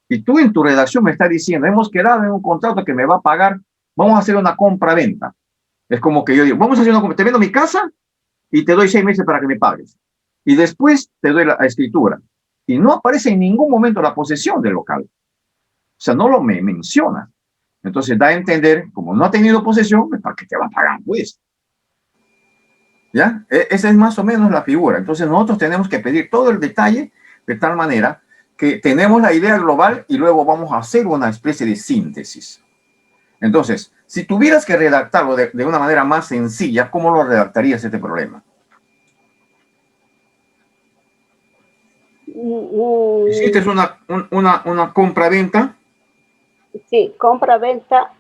Y tú en tu redacción me estás diciendo, hemos quedado en un contrato que me va a pagar, vamos a hacer una compra-venta. Es como que yo digo, vamos a hacer una compra, te vendo mi casa y te doy 6 meses para que me pagues. Y después te doy la escritura. Y no aparece en ningún momento la posesión del local. O sea, no lo me menciona. Entonces da a entender, como no ha tenido posesión, ¿para qué te va a pagar? Pues, ¿ya? Esa es más o menos la figura. Entonces nosotros tenemos que pedir todo el detalle de tal manera que tenemos la idea global y luego vamos a hacer una especie de síntesis. Entonces, si tuvieras que redactarlo de una manera más sencilla, ¿cómo lo redactarías este problema? Hiciste una compra-venta Sí, compra-venta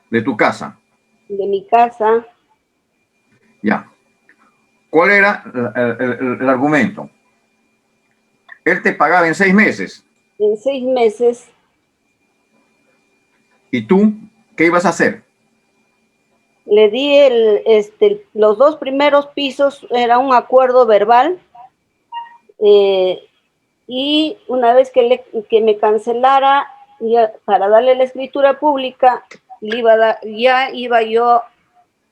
de tu casa. de mi casa. Ya. ¿Cuál era el argumento? Él te pagaba en 6 meses. En 6 meses ¿Y tú qué ibas a hacer? le di los 2 primeros pisos, era un acuerdo verbal, y una vez que me cancelara, ya, para darle la escritura pública, ya iba yo,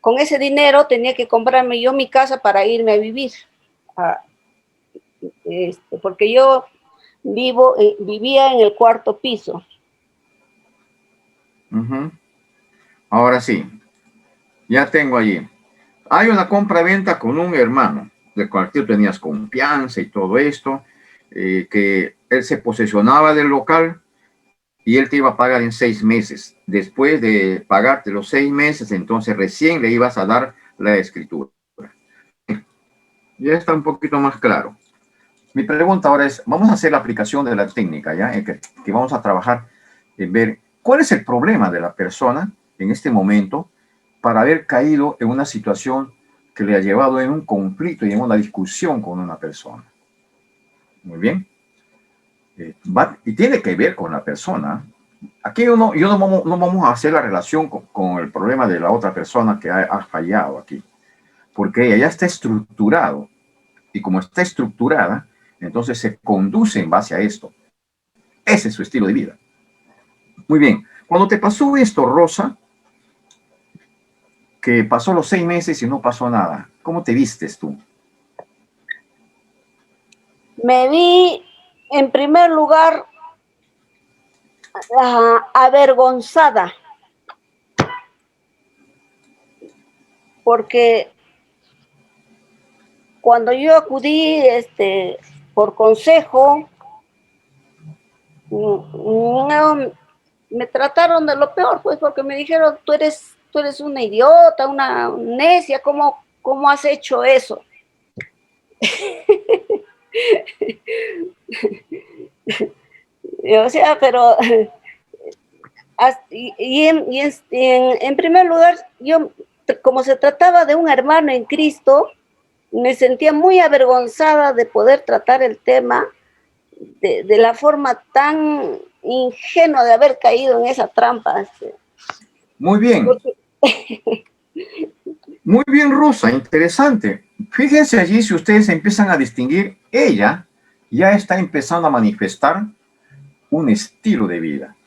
con ese dinero tenía que comprarme yo mi casa para irme a vivir, a, porque yo vivía en el 4.º piso. Ahora sí, ya tengo allí. Hay una compra-venta con un hermano, del cual tú tenías confianza y todo esto, que él se posesionaba del local y él te iba a pagar en 6 meses. Después de pagarte los 6 meses, entonces recién le ibas a dar la escritura. Ya está un poquito más claro. Mi pregunta ahora es, vamos a hacer la aplicación de la técnica, ¿ya? Que vamos a trabajar en ver cuál es el problema de la persona en este momento para haber caído en una situación que le ha llevado en un conflicto y en una discusión con una persona. Muy bien. Y tiene que ver con la persona. Aquí no vamos a hacer la relación con el problema de la otra persona que ha fallado aquí, porque ella ya está estructurado. Y como está estructurada, entonces se conduce en base a esto. Ese es su estilo de vida. Muy bien. Cuando te pasó esto, Rosa, que pasó los 6 meses y no pasó nada, ¿cómo te vistes tú? Me vi, en primer lugar, avergonzada, porque cuando yo acudí por consejo, me trataron de lo peor, pues, porque me dijeron, tú eres una idiota, una necia, ¿cómo ¿cómo has hecho eso? O sea, pero en primer lugar, yo, como se trataba de un hermano en Cristo, me sentía muy avergonzada de poder tratar el tema de la forma tan ingenua de haber caído en esa trampa. Muy bien. Porque, Muy bien, Rosa, interesante. Fíjense allí, si ustedes empiezan a distinguir, ella ya está empezando a manifestar un estilo de vida.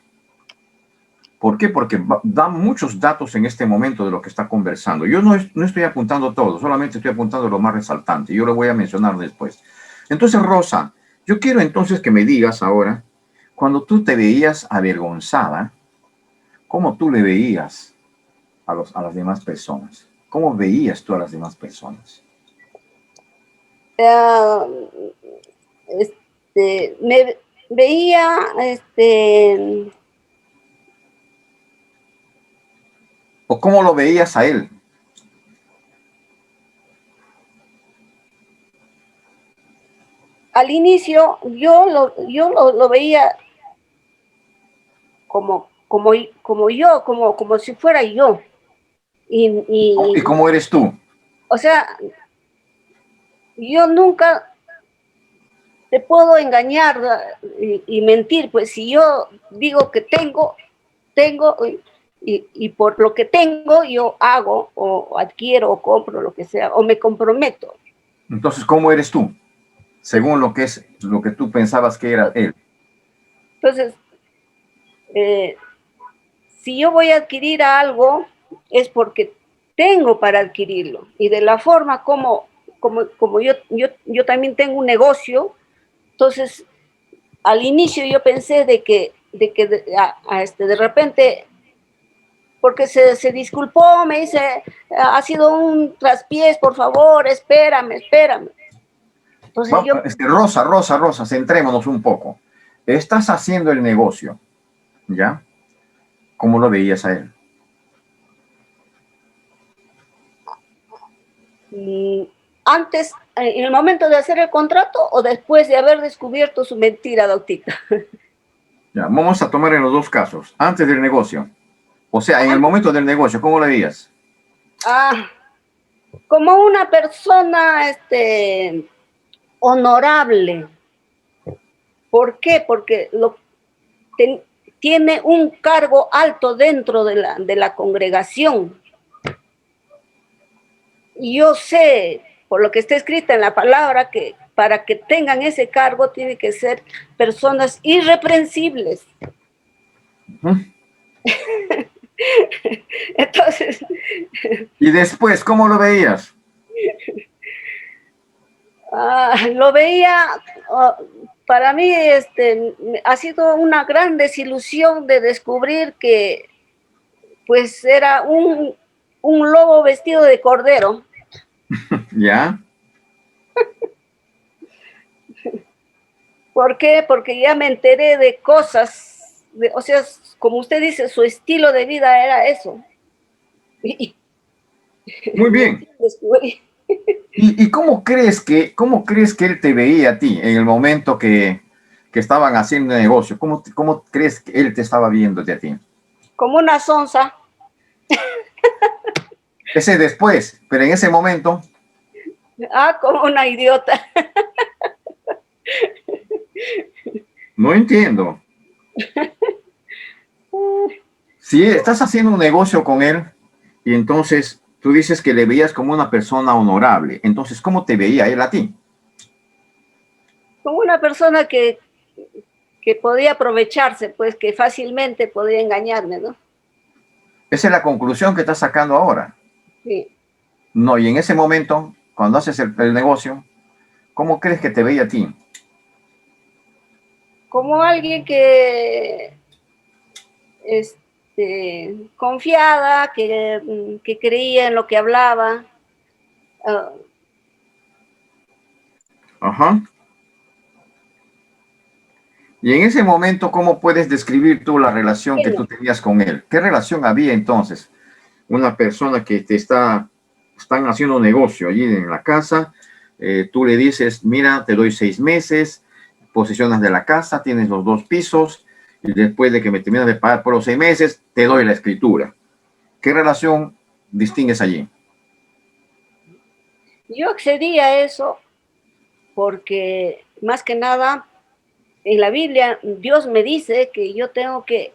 ¿Por qué? Porque da muchos datos en este momento de lo que está conversando. Yo no estoy apuntando todo, solamente estoy apuntando lo más resaltante. Yo lo voy a mencionar después. Entonces, Rosa, yo quiero entonces que me digas ahora, cuando tú te veías avergonzada, ¿cómo tú le veías a las demás personas? ¿Cómo veías tú a las demás personas? me veía, ¿O cómo lo veías a él? al inicio yo lo veía como yo, como si fuera yo. ¿Y cómo eres tú? O sea, yo nunca te puedo engañar y mentir, pues si yo digo que tengo, y por lo que tengo yo hago o adquiero o compro lo que sea, o me comprometo. Entonces, ¿cómo eres tú? Según lo que tú pensabas que era él. Entonces, si yo voy a adquirir algo, es porque tengo para adquirirlo. Y de la forma como yo también tengo un negocio, entonces al inicio yo pensé de repente, porque se disculpó, me dice, ha sido un traspiés, por favor, espérame. Entonces yo... Rosa, centrémonos un poco. Estás haciendo el negocio, ¿ya? ¿Cómo lo veías a él? Antes, en el momento de hacer el contrato o después de haber descubierto su mentira, doctita. Ya, vamos a tomar en los dos casos. Antes del negocio. O sea, en el momento del negocio, ¿cómo lo veías? Como una persona honorable. ¿Por qué? Porque tiene un cargo alto dentro de la congregación. Y yo sé, por lo que está escrito en la palabra, que para que tengan ese cargo tienen que ser personas irreprensibles. Entonces... Y después, ¿cómo lo veías? Lo veía, para mí ha sido una gran desilusión de descubrir que pues era un lobo vestido de cordero. ¿Ya? ¿Por qué? Porque ya me enteré de cosas, o sea, como usted dice, su estilo de vida era eso. Muy bien. ¿Y cómo crees que él te veía a ti en el momento que estaban haciendo el negocio? ¿Cómo crees que él te estaba viéndote a ti? Como una sonza. Ese después, pero en ese momento... Como una idiota. No entiendo. Si estás haciendo un negocio con él y entonces tú dices que le veías como una persona honorable, entonces, ¿cómo te veía él a ti? Como una persona que podía aprovecharse, pues que fácilmente podía engañarme, ¿no? Esa es la conclusión que estás sacando ahora. Sí. No, y en ese momento, cuando haces el negocio, ¿cómo crees que te veía a ti? Como alguien que confiada, que creía en lo que hablaba. Ajá. Y en ese momento, ¿cómo puedes describir tú la relación que tú tenías con él? ¿Qué relación había entonces? Una persona que te está están haciendo un negocio allí en la casa, tú le dices, mira, te doy 6 meses, posesionas de la casa, tienes los 2 pisos, y después de que me terminas de pagar por los 6 meses, te doy la escritura. ¿Qué relación distingues allí? Yo accedí a eso porque, más que nada, en la Biblia, Dios me dice que yo tengo que,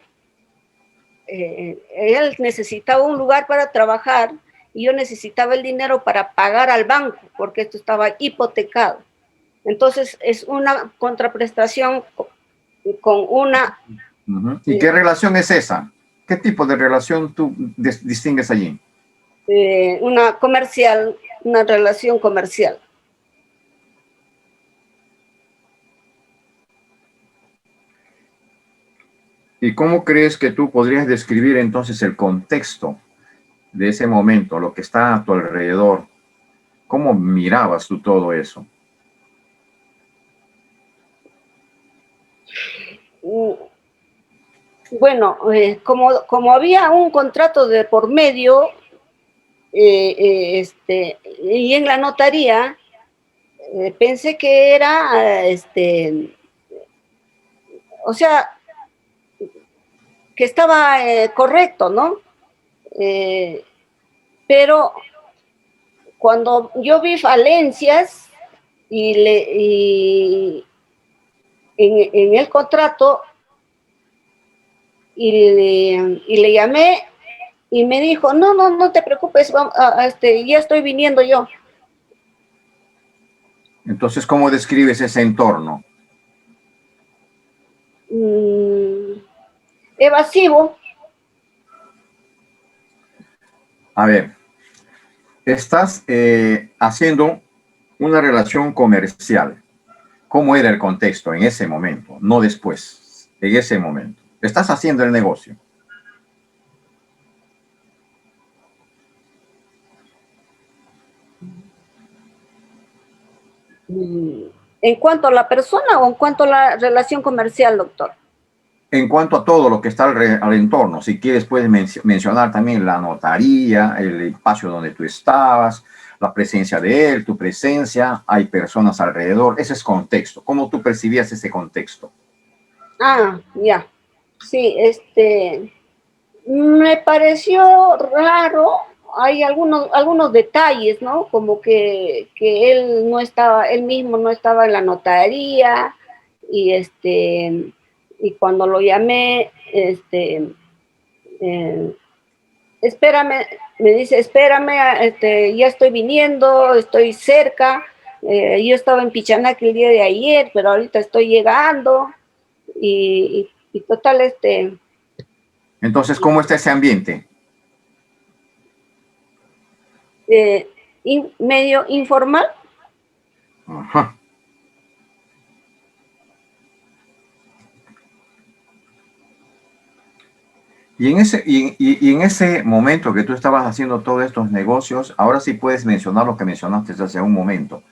él necesitaba un lugar para trabajar y yo necesitaba el dinero para pagar al banco, porque esto estaba hipotecado. Entonces, es una contraprestación con una... ¿Y qué relación es esa? ¿Qué tipo de relación tú distingues allí? Una comercial, una relación comercial. ¿Y cómo crees que tú podrías describir entonces el contexto de ese momento, lo que está a tu alrededor? ¿Cómo mirabas tú todo eso? Bueno, como había un contrato de por medio, y en la notaría, pensé que era, o sea, que estaba correcto, ¿no? Pero cuando yo vi falencias y en el contrato y le llamé y me dijo, no te preocupes, ya estoy viniendo yo. Entonces, ¿cómo describes ese entorno? Evasivo. A ver, estás haciendo una relación comercial. ¿Cómo era el contexto en ese momento? No después, en ese momento. Estás haciendo el negocio. ¿En cuanto a la persona o en cuanto a la relación comercial, doctor? En cuanto a todo lo que está al entorno, si quieres puedes mencionar también la notaría, el espacio donde tú estabas, la presencia de él, tu presencia, hay personas alrededor, ese es contexto. ¿Cómo tú percibías ese contexto? Ah, ya. Sí, me pareció raro, hay algunos detalles, ¿no? Como que él no estaba, él mismo no estaba en la notaría y y cuando lo llamé, eh, espérame, me dice, espérame, ya estoy viniendo, estoy cerca, yo estaba en Pichanaque el día de ayer, pero ahorita estoy llegando y total, Entonces, ¿cómo está ese ambiente? medio informal. Ajá. Y en ese momento que tú estabas haciendo todos estos negocios, ahora sí puedes mencionar lo que mencionaste hace un momento.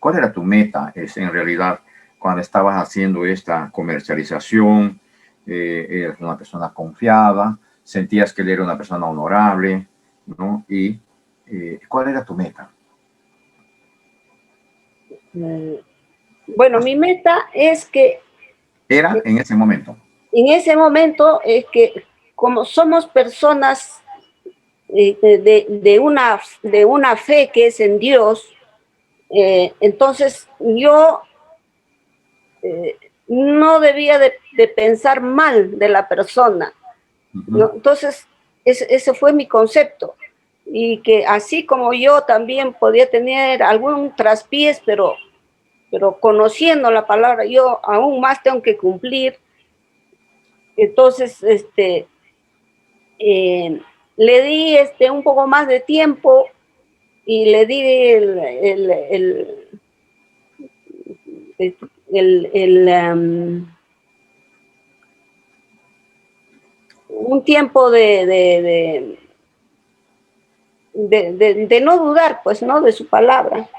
¿Cuál era tu meta en realidad cuando estabas haciendo esta comercialización? Eres una persona confiada, sentías que él era una persona honorable, ¿no? Y ¿cuál era tu meta? Bueno, mi meta es que Era en ese momento. en ese momento es que como somos personas de una fe que es en Dios, entonces yo no debía de pensar mal de la persona, ¿no? Entonces, ese fue mi concepto. Y que así como yo también podía tener algún traspiés, pero conociendo la palabra, yo aún más tengo que cumplir. Entonces, le di un poco más de tiempo y le di un tiempo de no dudar, pues, ¿no? De su palabra.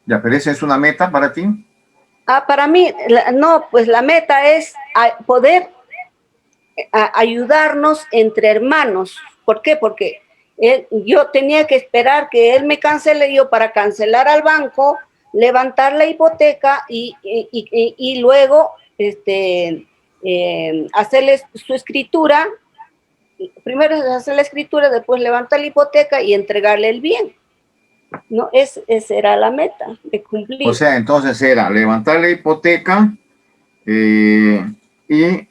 Ya, pero esa es una meta para ti. Para mí, no, pues la meta es poder ayudarnos entre hermanos. ¿Por qué? Porque Yo tenía que esperar que él me cancele, yo para cancelar al banco, levantar la hipoteca y luego hacerle su escritura. Primero hacer la escritura, después levantar la hipoteca y entregarle el bien. ¿No? Esa era la meta de cumplir. O sea, entonces era levantar la hipoteca y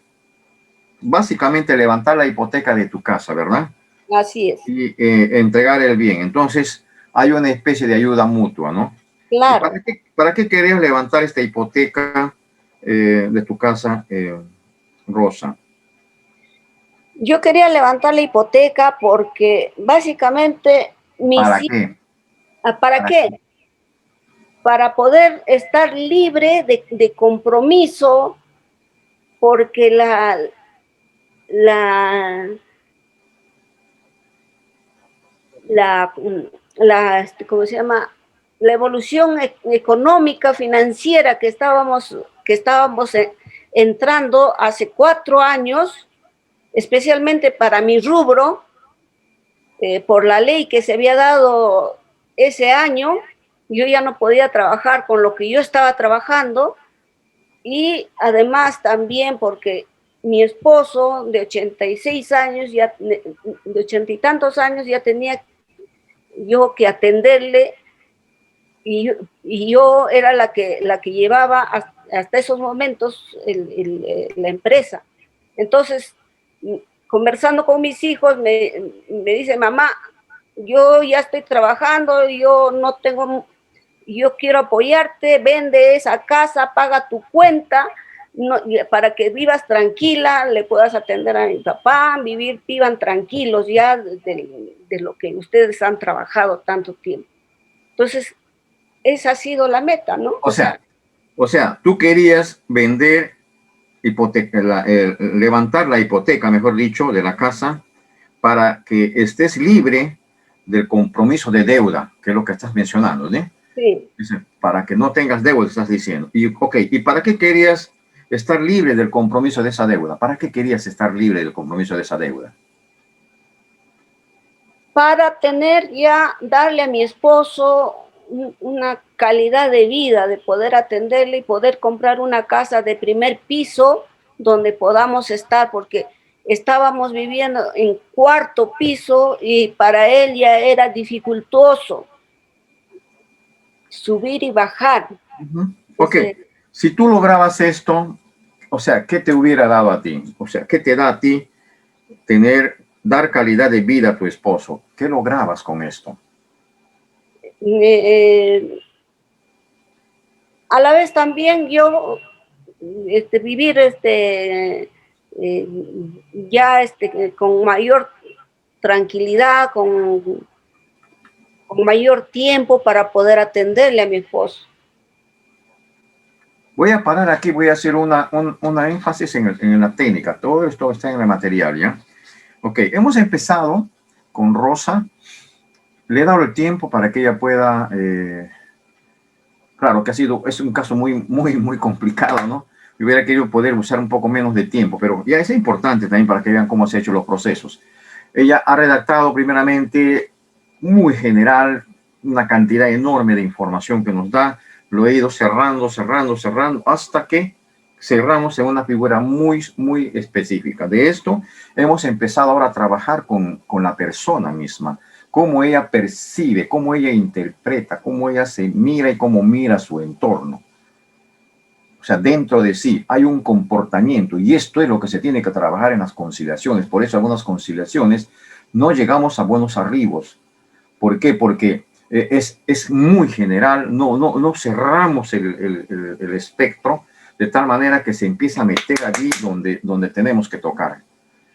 básicamente levantar la hipoteca de tu casa, ¿verdad? Así es. Y entregar el bien. Entonces, hay una especie de ayuda mutua, ¿no? Claro. ¿Para qué querías levantar esta hipoteca de tu casa, Rosa? Yo quería levantar la hipoteca porque básicamente ¿Para qué? ¿Para qué? Para poder estar libre de compromiso, porque ¿cómo se llama? La evolución económica, financiera que estábamos entrando hace 4 años, especialmente para mi rubro, por la ley que se había dado ese año, yo ya no podía trabajar con lo que yo estaba trabajando, y además también porque mi esposo de 86 años, de 80 y tantos años, ya tenía yo que atenderle, y yo era la que llevaba hasta esos momentos la empresa. Entonces, conversando con mis hijos, me dice, mamá, yo ya estoy trabajando, yo quiero apoyarte, vende esa casa, paga tu cuenta, para que vivas tranquila, le puedas atender a mi papá, vivan tranquilos ya de lo que ustedes han trabajado tanto tiempo. Entonces, esa ha sido la meta, ¿no? O sea, tú querías vender levantar la hipoteca, mejor dicho, de la casa, para que estés libre del compromiso de deuda, que es lo que estás mencionando, ¿no? Sí. Para que no tengas deuda, estás diciendo. ¿Y para qué querías estar libre del compromiso de esa deuda? ¿Para qué querías estar libre del compromiso de esa deuda? Para darle a mi esposo una calidad de vida, de poder atenderle y poder comprar una casa de primer piso donde podamos estar, porque estábamos viviendo en 4º piso y para él ya era dificultoso subir y bajar. Ok, si tú lograbas esto, o sea, ¿qué te hubiera dado a ti? O sea, ¿qué te da a ti dar calidad de vida a tu esposo? ¿Qué lograbas con esto? A la vez también yo vivir ya con mayor tranquilidad, con mayor tiempo para poder atenderle a mi esposo. Voy a parar aquí, voy a hacer una énfasis en la técnica. Todo esto está en el material, ¿ya? Ok, hemos empezado con Rosa. Le he dado el tiempo para que ella pueda... claro que es un caso muy complicado, ¿no? Yo hubiera querido poder usar un poco menos de tiempo, pero ya es importante también para que vean cómo se han hecho los procesos. Ella ha redactado primeramente muy general, una cantidad enorme de información que nos da. Lo he ido cerrando, hasta que cerramos en una figura muy específica. De esto hemos empezado ahora a trabajar con la persona misma, cómo ella percibe, cómo ella interpreta, cómo ella se mira y cómo mira su entorno. O sea, dentro de sí hay un comportamiento, y esto es lo que se tiene que trabajar en las conciliaciones. Por eso algunas conciliaciones no llegamos a buenos arribos. ¿Por qué? Porque es muy general, no cerramos el espectro de tal manera que se empieza a meter allí donde tenemos que tocar.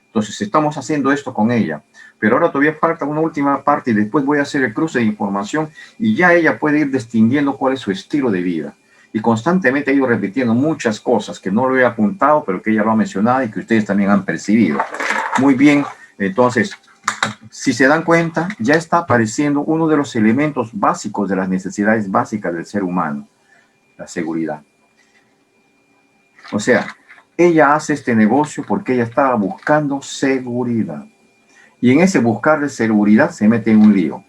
Entonces estamos haciendo esto con ella, pero ahora todavía falta una última parte y después voy a hacer el cruce de información y ya ella puede ir distinguiendo cuál es su estilo de vida. Y constantemente he ido repitiendo muchas cosas que no lo he apuntado, pero que ella lo ha mencionado y que ustedes también han percibido. Muy bien, entonces, si se dan cuenta, ya está apareciendo uno de los elementos básicos de las necesidades básicas del ser humano, la seguridad. O sea, ella hace este negocio porque ella estaba buscando seguridad. y en ese buscar de seguridad se mete en un lío.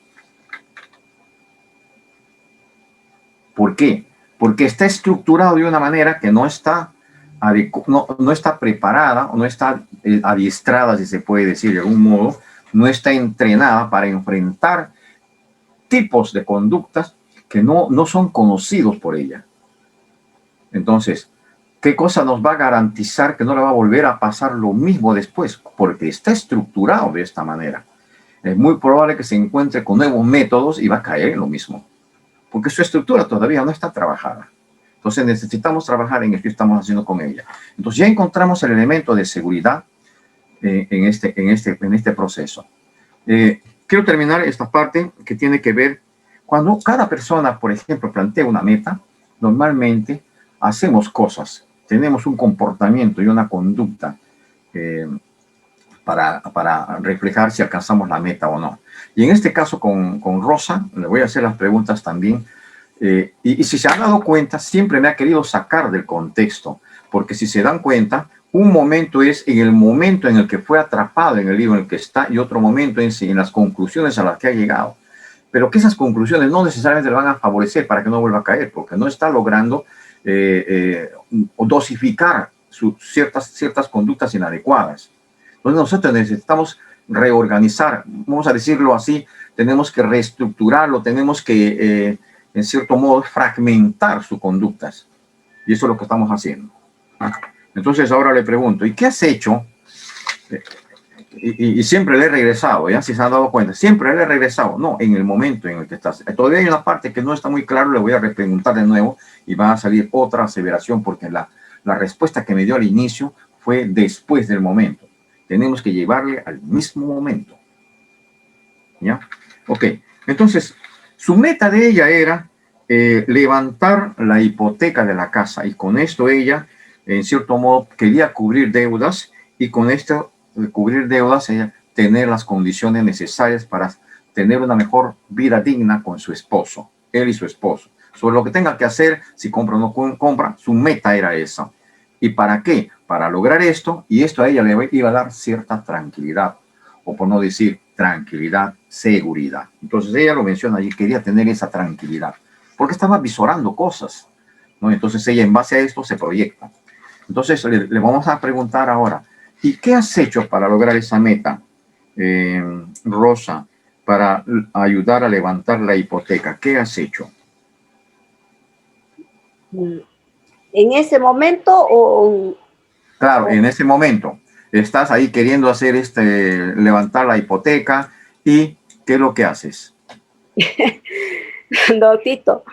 ¿Por qué? Porque está estructurado de una manera que no está, no está preparada, no está adiestrada, si se puede decir de algún modo, no está entrenada para enfrentar tipos de conductas que no son conocidos por ella. Entonces, ¿qué cosa nos va a garantizar que no le va a volver a pasar lo mismo después? Porque está estructurado de esta manera. Es muy probable que se encuentre con nuevos métodos y va a caer en lo mismo, porque su estructura todavía no está trabajada. Entonces necesitamos trabajar en el que estamos haciendo con ella. Entonces ya encontramos el elemento de seguridad en este proceso. Quiero terminar esta parte que tiene que ver cuando cada persona, por ejemplo, plantea una meta. Normalmente hacemos cosas, tenemos un comportamiento y una conducta para reflejar si alcanzamos la meta o no. Y en este caso con Rosa, le voy a hacer las preguntas también. Y si se han dado cuenta, siempre me ha querido sacar del contexto, porque si se dan cuenta, un momento es en el momento en el que fue atrapado en el libro en el que está, y otro momento es en las conclusiones a las que ha llegado. Pero que esas conclusiones no necesariamente le van a favorecer para que no vuelva a caer, porque no está logrando dosificar ciertas conductas inadecuadas. Entonces nosotros necesitamos reorganizar, vamos a decirlo así, tenemos que reestructurarlo, tenemos que, en cierto modo, fragmentar sus conductas. Y eso es lo que estamos haciendo. Entonces ahora le pregunto, ¿y qué has hecho? Y siempre le he regresado, ¿ya? Si se han dado cuenta, siempre le he regresado. No, en el momento en el que estás. Todavía hay una parte que no está muy claro, le voy a preguntar de nuevo y va a salir otra aseveración, porque la respuesta que me dio al inicio fue después del momento. Tenemos que llevarle al mismo momento. ¿Ya? Ok, entonces, su meta de ella era levantar la hipoteca de la casa, y con esto ella, en cierto modo, quería cubrir deudas, y con esto cubrir deudas, ella tener las condiciones necesarias para tener una mejor vida digna con su esposo, él y su esposo. Sobre lo que tenga que hacer, si compra o no compra, su meta era esa. ¿Y para qué? Para lograr esto, y esto a ella le iba a dar cierta tranquilidad, o por no decir tranquilidad, seguridad. Entonces ella lo menciona allí, quería tener esa tranquilidad, porque estaba visorando cosas, ¿no? Entonces ella en base a esto se proyecta. Entonces le vamos a preguntar ahora, ¿y qué has hecho para lograr esa meta, Rosa, para ayudar a levantar la hipoteca? ¿Qué has hecho? ¿En ese momento o...? Claro, en ese momento estás ahí queriendo hacer levantar la hipoteca, y ¿qué es lo que haces? No, Tito,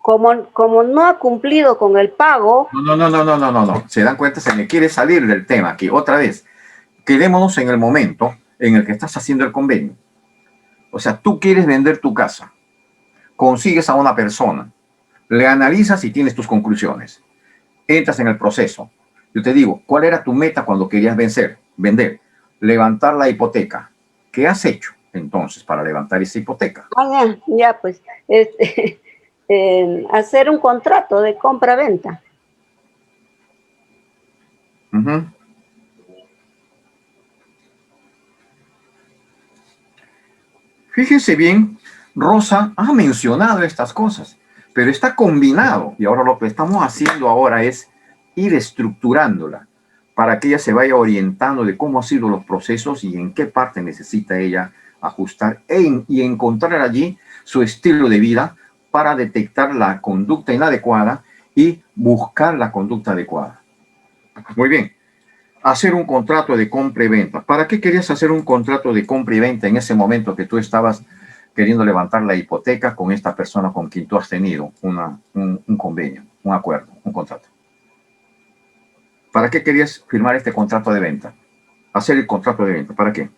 como no ha cumplido con el pago... No. Se dan cuenta, se me quiere salir del tema aquí. Otra vez, quedémonos en el momento en el que estás haciendo el convenio. O sea, tú quieres vender tu casa, consigues a una persona, le analizas y tienes tus conclusiones. Entras en el proceso. Yo te digo, ¿cuál era tu meta cuando querías vender? Levantar la hipoteca. ¿Qué has hecho entonces para levantar esa hipoteca? Ya, pues, hacer un contrato de compra-venta. Fíjense bien, Rosa ha mencionado estas cosas, pero está combinado, y ahora lo que estamos haciendo ahora es ir estructurándola para que ella se vaya orientando de cómo han sido los procesos y en qué parte necesita ella ajustar y encontrar allí su estilo de vida para detectar la conducta inadecuada y buscar la conducta adecuada. Muy bien. Hacer un contrato de compra y venta. ¿Para qué querías hacer un contrato de compra y venta en ese momento que tú estabas queriendo levantar la hipoteca con esta persona con quien tú has tenido un convenio, un acuerdo, un contrato? ¿Para qué querías firmar este contrato de venta? Hacer el contrato de venta, ¿para qué?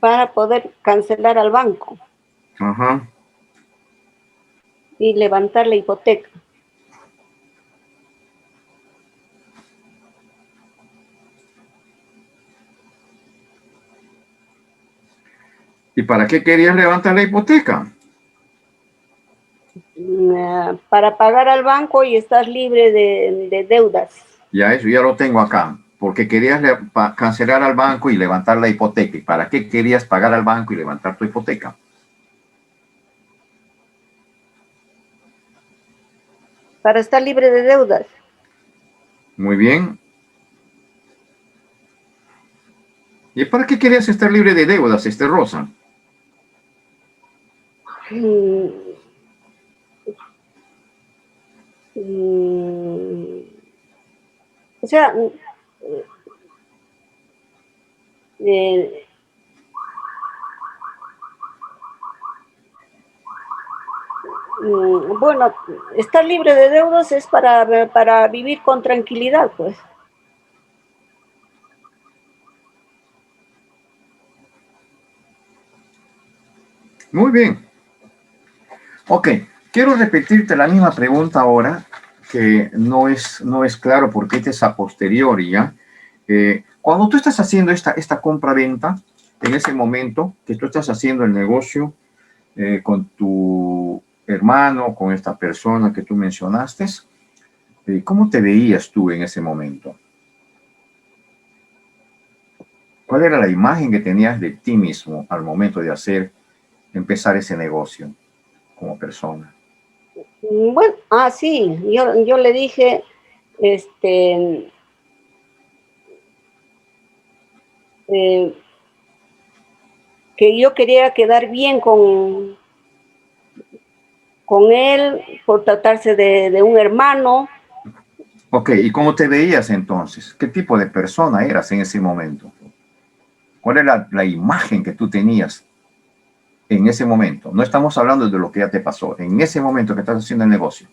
Para poder cancelar al banco. Ajá. Y levantar la hipoteca. ¿Y para qué querías levantar la hipoteca? Para pagar al banco y estar libre de deudas. Ya, eso ya lo tengo acá. porque querías cancelar al banco y levantar la hipoteca. ¿Y para qué querías pagar al banco y levantar tu hipoteca? Para estar libre de deudas. Muy bien. ¿Y para qué querías estar libre de deudas, Rosa? Mm, mm, o sea, eh, bueno, estar libre de deudas es para vivir con tranquilidad, pues. Muy bien. Ok, quiero repetirte la misma pregunta ahora, que no es claro porque este es a posteriori, ¿ya? Cuando tú estás haciendo esta compra-venta, en ese momento que tú estás haciendo el negocio con tu hermano, con esta persona que tú mencionaste, ¿cómo te veías tú en ese momento? ¿Cuál era la imagen que tenías de ti mismo al momento de empezar ese negocio como persona? Bueno, sí, yo le dije, eh, que yo quería quedar bien con él por tratarse de un hermano. Ok, ¿y cómo te veías entonces? ¿Qué tipo de persona eras en ese momento? ¿Cuál era la imagen que tú tenías en ese momento? No estamos hablando de lo que ya te pasó. En ese momento que estás haciendo el negocio,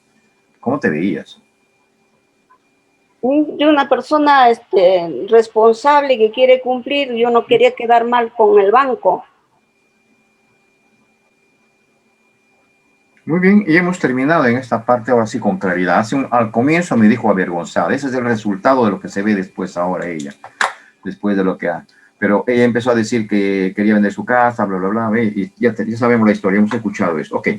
¿cómo te veías? De una persona responsable que quiere cumplir, yo no quería quedar mal con el banco. Muy bien, y hemos terminado en esta parte ahora sí con claridad. Al comienzo me dijo avergonzada. Ese es el resultado de lo que se ve después ahora ella. Después de lo que ha... Pero ella empezó a decir que quería vender su casa, bla, bla, bla, y ya sabemos la historia, hemos escuchado esto. Ok.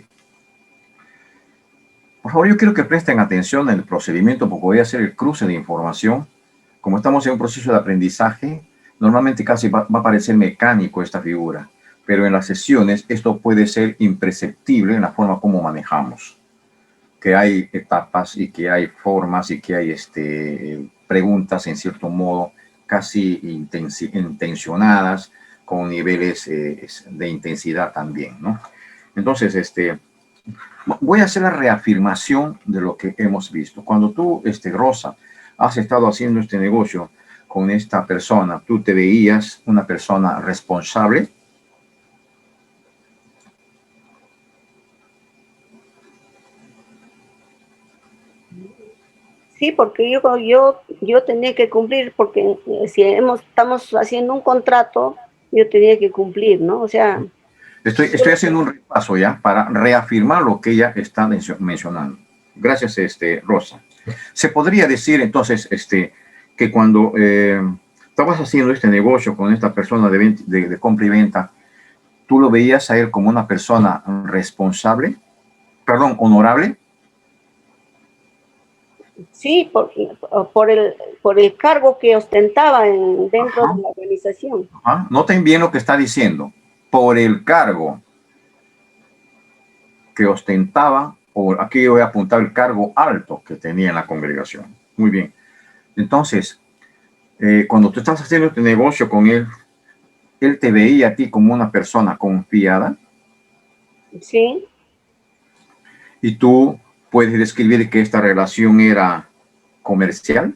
Por favor, yo quiero que presten atención en el procedimiento porque voy a hacer el cruce de información. Como estamos en un proceso de aprendizaje, normalmente casi va a parecer mecánico esta figura, pero en las sesiones esto puede ser imperceptible en la forma como manejamos. Que hay etapas y que hay formas y que hay preguntas en cierto modo casi intencionadas con niveles de intensidad también, ¿no? Entonces, voy a hacer la reafirmación de lo que hemos visto. Cuando tú, Rosa, has estado haciendo este negocio con esta persona, ¿tú te veías una persona responsable? Sí, porque yo tenía que cumplir, porque si estamos haciendo un contrato, yo tenía que cumplir, ¿no? O sea... Estoy haciendo un repaso ya para reafirmar lo que ella está mencionando. Gracias, Rosa. Se podría decir entonces que cuando estabas haciendo este negocio con esta persona de compra y venta, ¿tú lo veías a él como una persona responsable? Perdón, honorable. Sí, por el cargo que ostentaba dentro de la organización. Ajá. Noten bien lo que está diciendo. Por el cargo que ostentaba, o aquí voy a apuntar el cargo alto que tenía en la congregación. Muy bien. Entonces, cuando tú estás haciendo este negocio con él, él te veía a ti como una persona confiada. Sí. Y tú puedes describir que esta relación era comercial.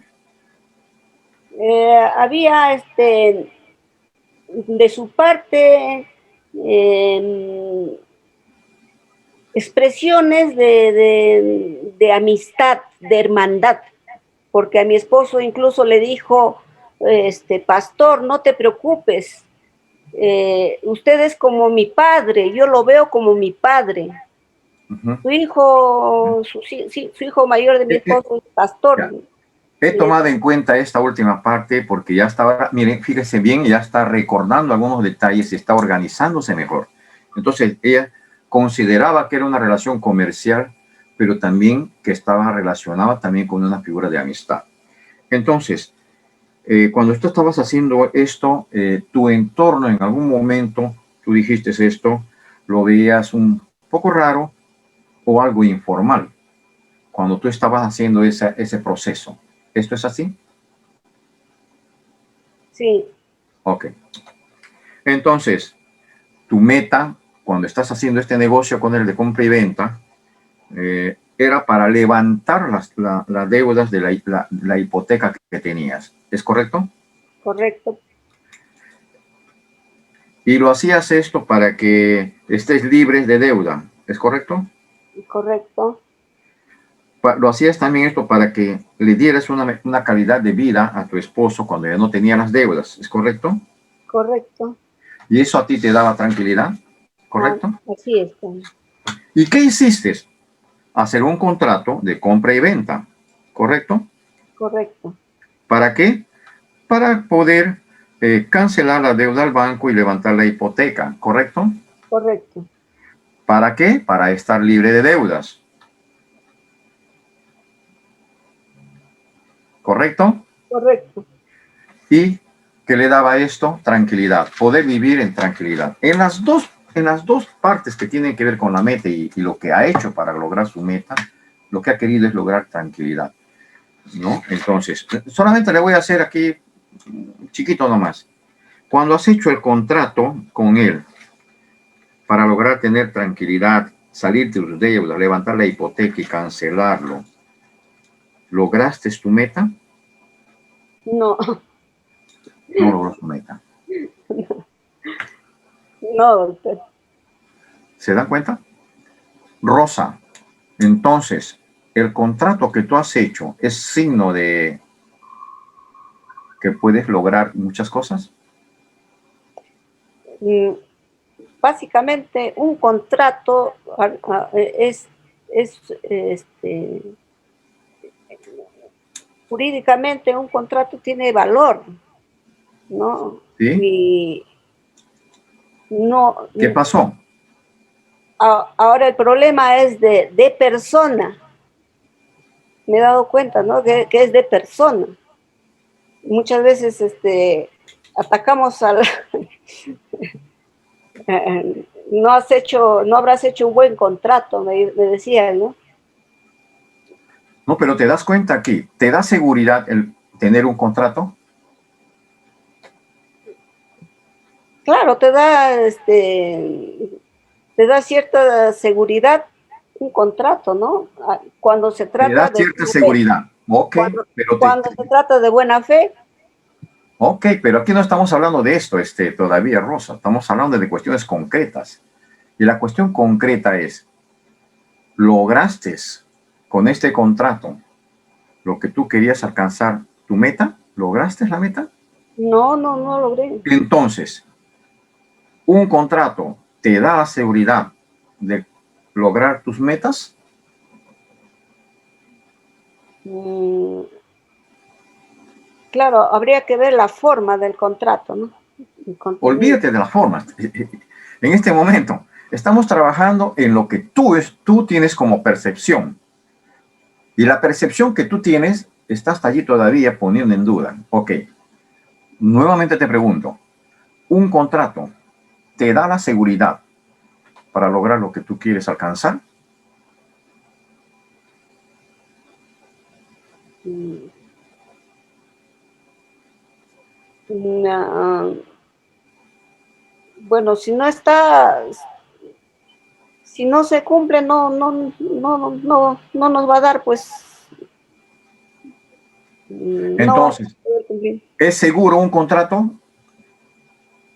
Había de su parte expresiones de amistad, de hermandad, porque a mi esposo incluso le dijo, pastor, no te preocupes, usted es como mi padre, yo lo veo como mi padre. Su hijo, su hijo mayor de mi esposo es pastor. He tomado en cuenta esta última parte porque ya estaba, miren, fíjese bien, ya está recordando algunos detalles y está organizándose mejor. Entonces, ella consideraba que era una relación comercial, pero también que estaba relacionada también con una figura de amistad. Entonces, Cuando tú estabas haciendo esto, tu entorno en algún momento, tú dijiste esto, lo veías un poco raro o algo informal cuando tú estabas haciendo ese proceso. ¿Esto es así? Sí, Ok. Entonces, tu meta, cuando estás haciendo este negocio con el de compra y venta, era para levantar las deudas de la hipoteca que tenías. ¿Es correcto? correcto. Y lo hacías esto para que estés libre de deuda. ¿Es correcto? Correcto. Lo hacías también esto para que le dieras una calidad de vida a tu esposo cuando ya no tenía las deudas. ¿Es correcto? Correcto. Y eso a ti te daba tranquilidad. Ah, ¿Correcto? así es. ¿Y qué hiciste? Hacer un contrato de compra y venta. ¿Correcto? Correcto. ¿Para qué? Para poder cancelar la deuda al banco y levantar la hipoteca. ¿Correcto? Correcto. ¿Para qué? Para estar libre de deudas. ¿Correcto? Correcto. ¿Y qué le daba esto? Tranquilidad, poder vivir en tranquilidad. En las dos partes que tienen que ver con la meta y lo que ha hecho para lograr su meta, lo que ha querido es lograr tranquilidad, ¿no? Entonces, solamente le voy a hacer aquí chiquito nomás. Cuando has hecho el contrato con él para lograr tener tranquilidad, salir de tus deudas, levantar la hipoteca y cancelarlo, ¿lograste tu meta? No, No logró su meta. no, doctor. ¿Se dan cuenta? Rosa, entonces, el contrato que tú has hecho es signo de que puedes lograr muchas cosas. Mm, Básicamente, un contrato es, jurídicamente un contrato tiene valor, ¿no? ¿Sí? Y no, ¿Qué pasó? ahora el problema es de persona. Me he dado cuenta, ¿no? Que es de persona. Muchas veces atacamos al no habrás hecho un buen contrato, me decía, ¿no? No, pero te das cuenta que te da seguridad el tener un contrato. Claro, te da cierta seguridad un contrato, ¿no? Cuando se Te trata da de cierta buena fe, seguridad. Ok, pero cuando se trata de buena fe, ok, pero aquí no estamos hablando de esto, todavía, Rosa. Estamos hablando de cuestiones concretas. Y la cuestión concreta es, ¿lograste con este contrato lo que tú querías alcanzar, tu meta? ¿Lograste la meta? no logré. Entonces, un contrato te da la seguridad de lograr tus metas. Mm, claro, habría que ver la forma del contrato, ¿no? El contenido. Olvídate de las formas. En este momento, estamos trabajando en lo que tú tienes como percepción. Y la percepción que tú tienes está hasta allí todavía poniendo en duda. Ok, nuevamente te pregunto, ¿un contrato te da la seguridad para lograr lo que tú quieres alcanzar? Mm, mm, bueno, si no se cumple, no nos va a dar, pues, no vamos Entonces, a poder cumplir. ¿es seguro un contrato?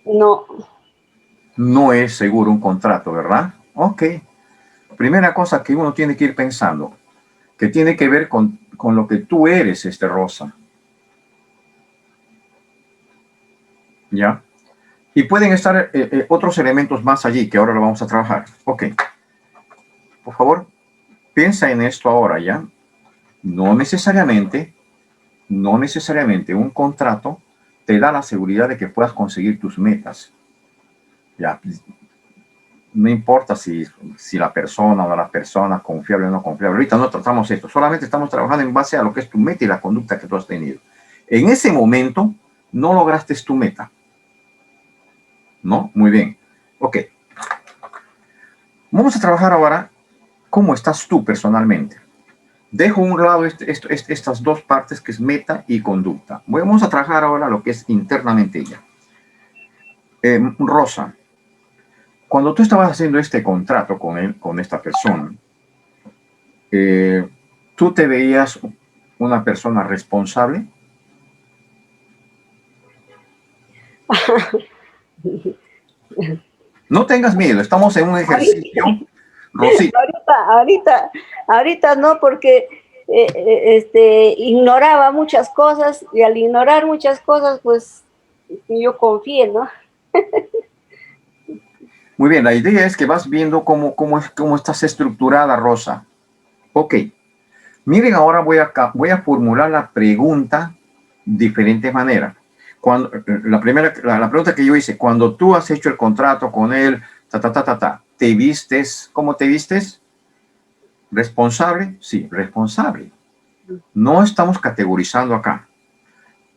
No, No es seguro un contrato, ¿verdad? Ok. Primera cosa que uno tiene que ir pensando, que tiene que ver con lo que tú eres, Rosa. ¿Ya? Y pueden estar otros elementos más allí que ahora lo vamos a trabajar. Ok. Por favor, piensa en esto ahora, ¿ya? No necesariamente, no necesariamente un contrato te da la seguridad de que puedas conseguir tus metas. Ya, no importa si la persona o la persona confiable o no confiable. Ahorita no tratamos esto, solamente estamos trabajando en base a lo que es tu meta y la conducta que tú has tenido. En ese momento no lograste tu meta. ¿No? Muy bien. Ok. Vamos a trabajar ahora cómo estás tú personalmente. Dejo a un lado estas dos partes que es meta y conducta. Vamos a trabajar ahora lo que es internamente ella. Rosa, cuando tú estabas haciendo este contrato con esta persona, ¿tú te veías una persona responsable? No tengas miedo, estamos en un ejercicio, Rosita. Ahorita no, porque ignoraba muchas cosas y al ignorar muchas cosas, pues yo confié, ¿no? Muy bien, la idea es que vas viendo cómo estás estructurada, Rosa. Ok, miren, ahora voy a formular la pregunta de diferentes maneras. La pregunta que yo hice, cuando tú has hecho el contrato con él, ¿te vistes? ¿Cómo te vistes? ¿Responsable? Sí, responsable. No estamos categorizando acá.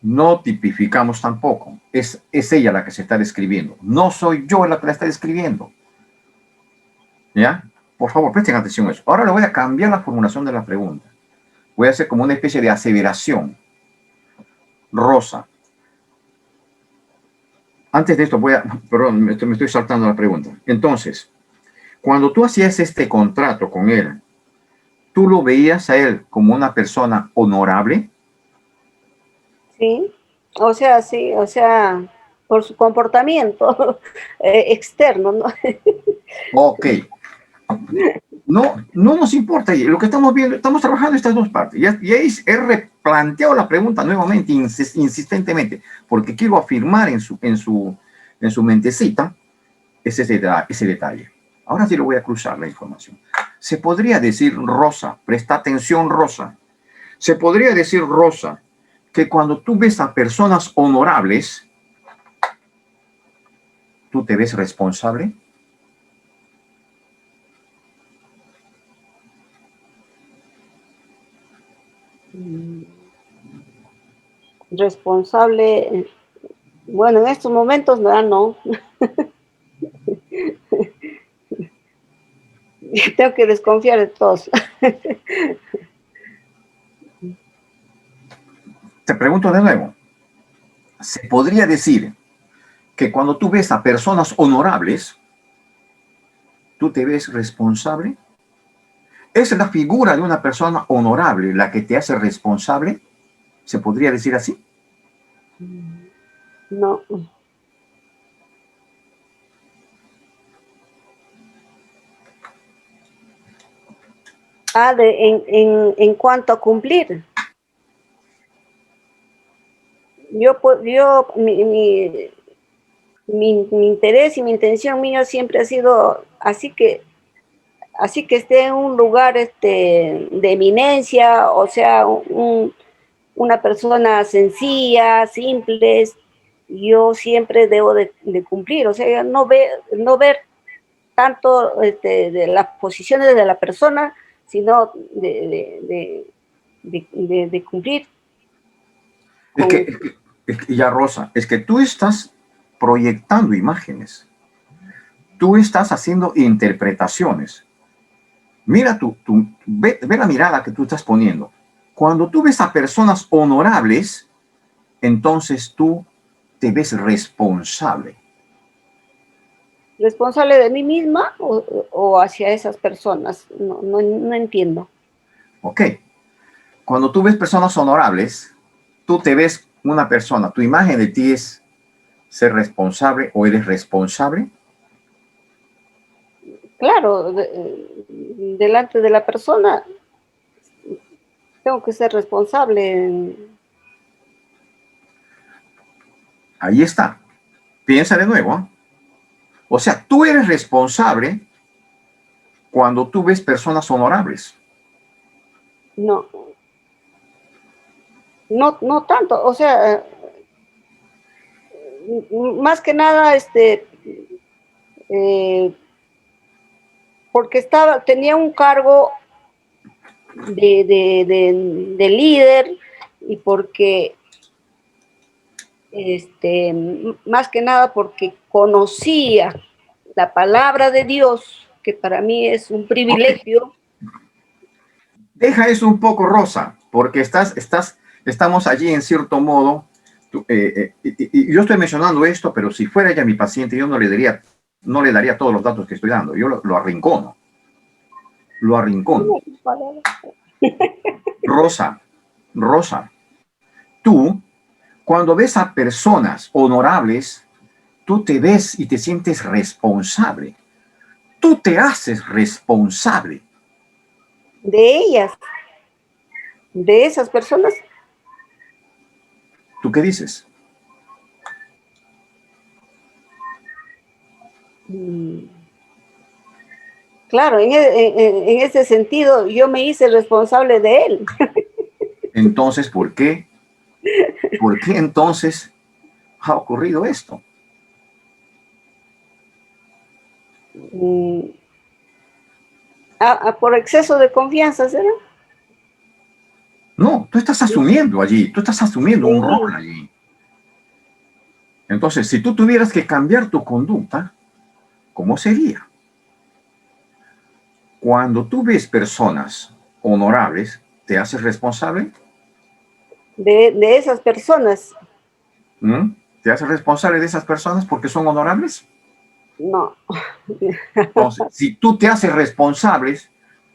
No tipificamos tampoco. Es ella la que se está describiendo. No soy yo la que la está describiendo. ¿Ya? Por favor, presten atención a eso. Ahora le voy a cambiar la formulación de la pregunta. Voy a hacer como una especie de aseveración. Rosa. Antes de esto perdón, me estoy saltando la pregunta. Entonces, cuando tú hacías este contrato con él, ¿tú lo veías a él como una persona honorable? Sí, sí, por su comportamiento externo, ¿no? Ok. No nos importa. Lo que estamos viendo, estamos trabajando estas dos partes. Y ahí he replanteado la pregunta nuevamente, insistentemente, porque quiero afirmar en su mentecita ese detalle. Ahora sí lo voy a cruzar la información. Se podría decir, Rosa, presta atención, Rosa. Se podría decir, Rosa, que cuando tú ves a personas honorables, ¿tú te ves responsable? Responsable, bueno, en estos momentos no. Tengo que desconfiar de todos. Te pregunto de nuevo. Se podría decir que cuando tú ves a personas honorables, ¿tú te ves responsable? ¿Es la figura de una persona honorable la que te hace responsable? ¿Se podría decir así? No. En cuanto a cumplir. Mi interés y mi intención mía siempre ha sido así que esté en un lugar de eminencia, o sea, una persona sencilla, simple, yo siempre debo de cumplir, o sea, no ver tanto de las posiciones de la persona, sino de cumplir. Ya, Rosa, es que tú estás proyectando imágenes. Tú estás haciendo interpretaciones. Mira ve la mirada que tú estás poniendo. Cuando tú ves a personas honorables, entonces tú te ves responsable. ¿Responsable de mí misma o hacia esas personas? No entiendo. Ok. Cuando tú ves personas honorables, tú te ves una persona, tu imagen de ti es ser responsable o eres responsable. Claro, delante de la persona tengo que ser responsable. Ahí está. Piensa de nuevo. ¿Eh? O sea, tú eres responsable cuando tú ves personas honorables. No tanto, o sea, más que nada, porque tenía un cargo de líder y porque más que nada porque conocía la palabra de Dios, que para mí es un privilegio. Deja eso un poco, Rosa, porque estamos allí en cierto modo. Y yo estoy mencionando esto, pero si fuera ella mi paciente, yo no le daría todos los datos que estoy dando. Yo lo arrincono. Lo arrincono. Rosa, tú, cuando ves a personas honorables, tú te ves y te sientes responsable. Tú te haces responsable. De ellas, de esas personas. ¿Tú qué dices? Claro, en ese sentido yo me hice responsable de él. Entonces, ¿por qué? ¿Por qué entonces ha ocurrido esto? Por exceso de confianza, ¿será? No, tú estás asumiendo allí, tú estás asumiendo un Sí. rol allí. Entonces, si tú tuvieras que cambiar tu conducta, ¿cómo sería? Cuando tú ves personas honorables, ¿te haces responsable? De esas personas, ¿Mm? ¿Te haces responsable de esas personas porque son honorables? no. Entonces, si tú te haces responsable,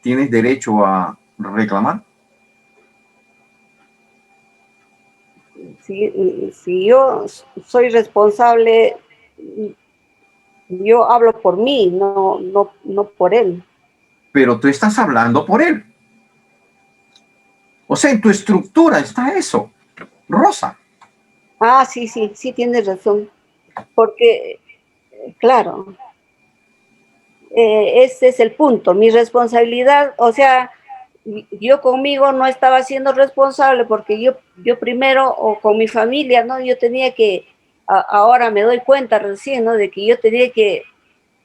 ¿tienes derecho a reclamar? Si yo soy responsable, yo hablo por mí, no por él. Pero tú estás hablando por él. O sea, en tu estructura está eso, Rosa. Ah, sí, tienes razón. Porque, claro, ese es el punto. Mi responsabilidad, o sea, yo conmigo no estaba siendo responsable porque yo primero, o con mi familia, ¿no? Yo tenía que, ahora me doy cuenta recién, ¿no? De que yo tenía que,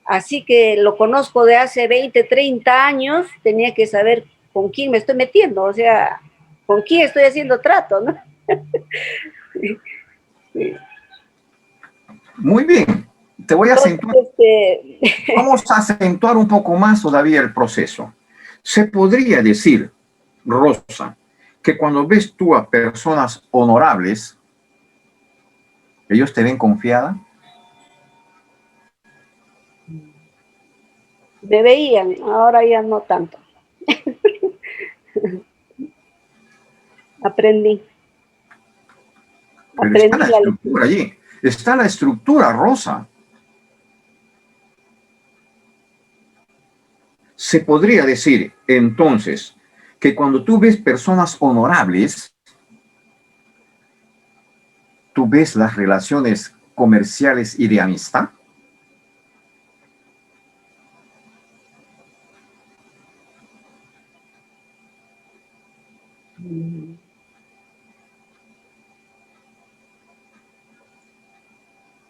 así que lo conozco de hace 20, 30 años, tenía que saber con quién me estoy metiendo, o sea, con quién estoy haciendo trato, ¿no? Muy bien. Te voy a Entonces, acentuar. Vamos a acentuar un poco más todavía el proceso. Se podría decir, Rosa, que cuando ves tú a personas honorables, ellos te ven confiada. me veían, ahora ya no tanto. Aprendí. Pero está Aprendí la la lección. estructura allí. Está la estructura, Rosa. Se podría decir, entonces, que cuando tú ves personas honorables, tú ves las relaciones comerciales y de amistad.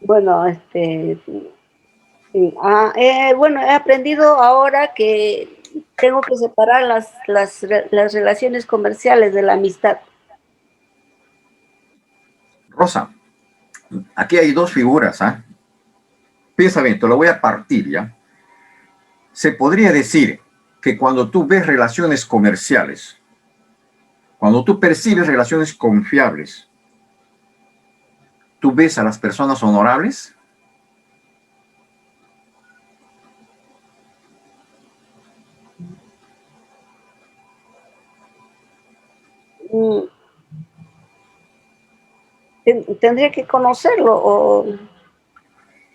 Bueno, bueno, he aprendido ahora que tengo que separar las relaciones comerciales de la amistad. Rosa, aquí hay dos figuras, ¿ah? Piensa bien, te lo voy a partir, ¿ya? Se podría decir que cuando tú ves relaciones comerciales, cuando tú percibes relaciones confiables, tú ves a las personas honorables. Mm, Tendría que conocerlo, o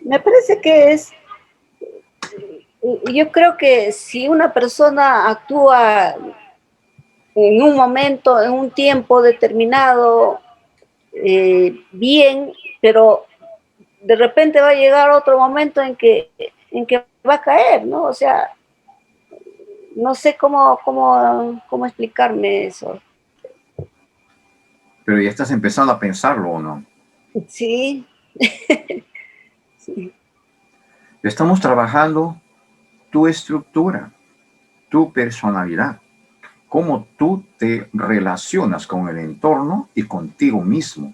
me parece que yo creo que si una persona actúa en un momento, en un tiempo determinado, bien, pero de repente va a llegar otro momento en que va a caer, ¿no? O sea, no sé cómo explicarme eso. Pero ya estás empezando a pensarlo, ¿o no? Sí, sí. Estamos trabajando tu estructura, tu personalidad, cómo tú te relacionas con el entorno y contigo mismo.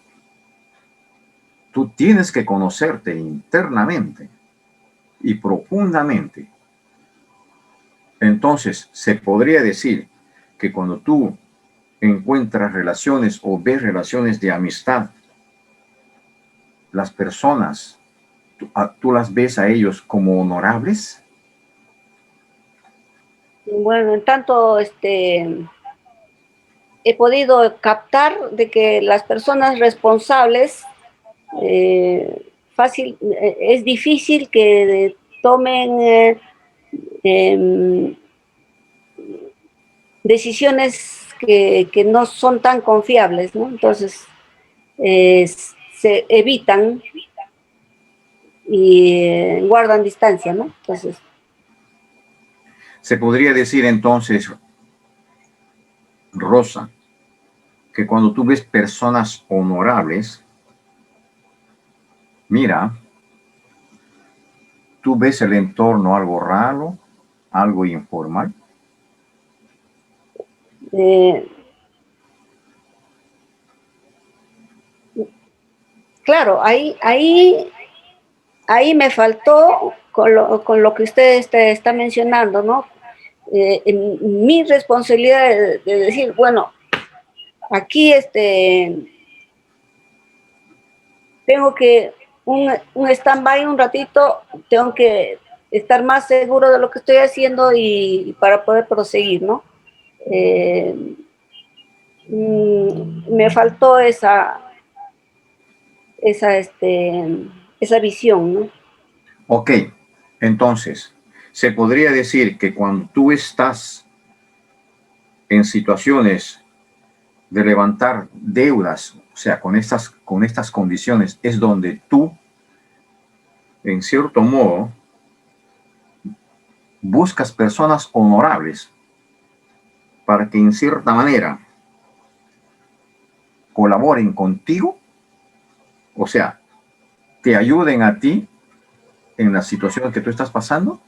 Tú tienes que conocerte internamente y profundamente. Entonces, se podría decir que cuando tú encuentras relaciones o ves relaciones de amistad, las personas, tú las ves a ellos como honorables. Bueno, en tanto, he podido captar de que las personas responsables, es difícil que tomen decisiones que no son tan confiables, ¿no? Entonces, se evitan y guardan distancia, ¿no? Entonces, Se podría decir entonces, Rosa, que cuando tú ves personas honorables, mira, tú ves el entorno algo raro, algo informal. claro, ahí me faltó con lo que usted está mencionando, ¿no? Mi responsabilidad de decir, bueno, aquí tengo que un stand-by un ratito, tengo que estar más seguro de lo que estoy haciendo y para poder proseguir, ¿no? Me faltó esa, esa visión, ¿no? Ok, entonces, se podría decir que cuando tú estás en situaciones de levantar deudas, o sea, con estas condiciones, es donde tú, en cierto modo, buscas personas honorables para que en cierta manera colaboren contigo, o sea, te ayuden a ti en la situación que tú estás pasando.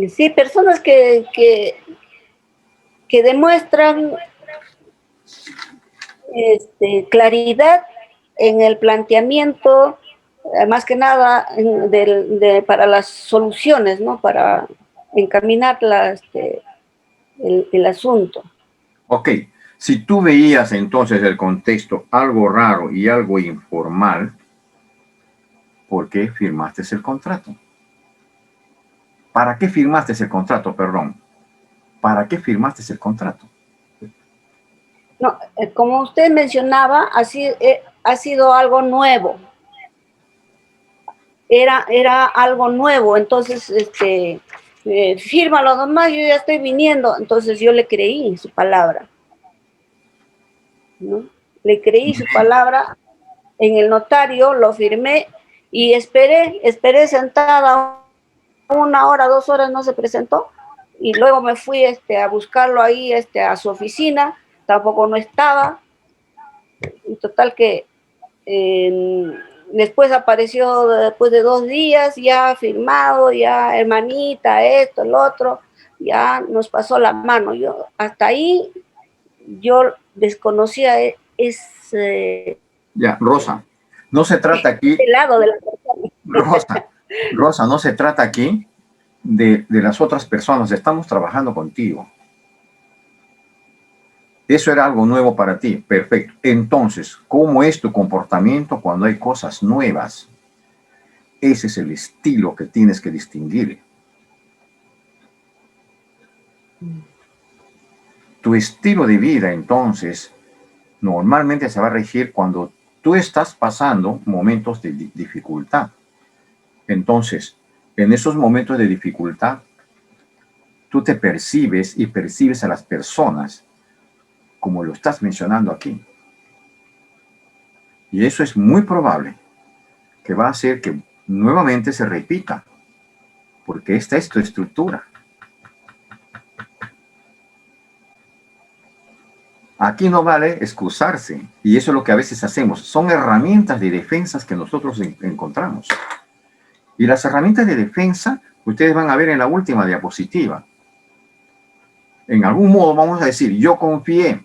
Sí, personas que demuestran claridad en el planteamiento, más que nada para las soluciones, ¿no? Para encaminar el asunto. Ok, si tú veías entonces el contexto algo raro y algo informal, ¿por qué firmaste el contrato? ¿Para qué firmaste el contrato? Perdón. ¿Para qué firmaste el contrato? No, como usted mencionaba, ha sido algo nuevo. Era algo nuevo, entonces, fírmalo nomás, yo ya estoy viniendo. Entonces yo le creí su palabra, ¿no? Le creí su palabra en el notario, lo firmé y esperé sentada 1 hora, 2 horas, no se presentó. Y luego me fui a buscarlo ahí a su oficina, tampoco no estaba. En total que después apareció, después de 2 días, ya firmado, ya hermanita, esto, el otro, ya nos pasó la mano. Hasta ahí yo desconocía ese Ya, Rosa, no se trata aquí, lado de la persona. Rosa, no se trata aquí de las otras personas, estamos trabajando contigo. Eso era algo nuevo para ti, perfecto. Entonces, ¿cómo es tu comportamiento cuando hay cosas nuevas? Ese es el estilo que tienes que distinguir. Tu estilo de vida, entonces, normalmente se va a regir cuando tú estás pasando momentos de dificultad. Entonces, en esos momentos de dificultad, tú te percibes y percibes a las personas como lo estás mencionando aquí. Y eso es muy probable que va a hacer que nuevamente se repita, porque esta es tu estructura. Aquí no vale excusarse, y eso es lo que a veces hacemos. Son herramientas de defensa que nosotros encontramos. Y las herramientas de defensa Ustedes van a ver en la última diapositiva. En algún modo vamos a decir, yo confié,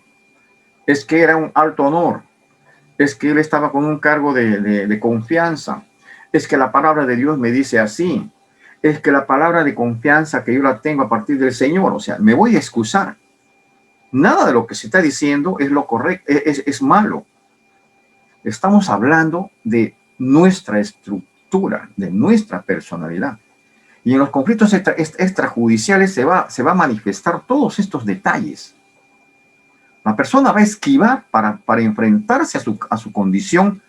es que era un alto honor, es que él estaba con un cargo de confianza, es que la palabra de Dios me dice así, es que la palabra de confianza que yo la tengo a partir del Señor, o sea, me voy a excusar. Nada de lo que se está diciendo es lo correcto, es malo. Estamos hablando de nuestra estructura, de nuestra personalidad. Y en los conflictos extrajudiciales se va a manifestar todos estos detalles. La persona va a esquivar para enfrentarse a su condición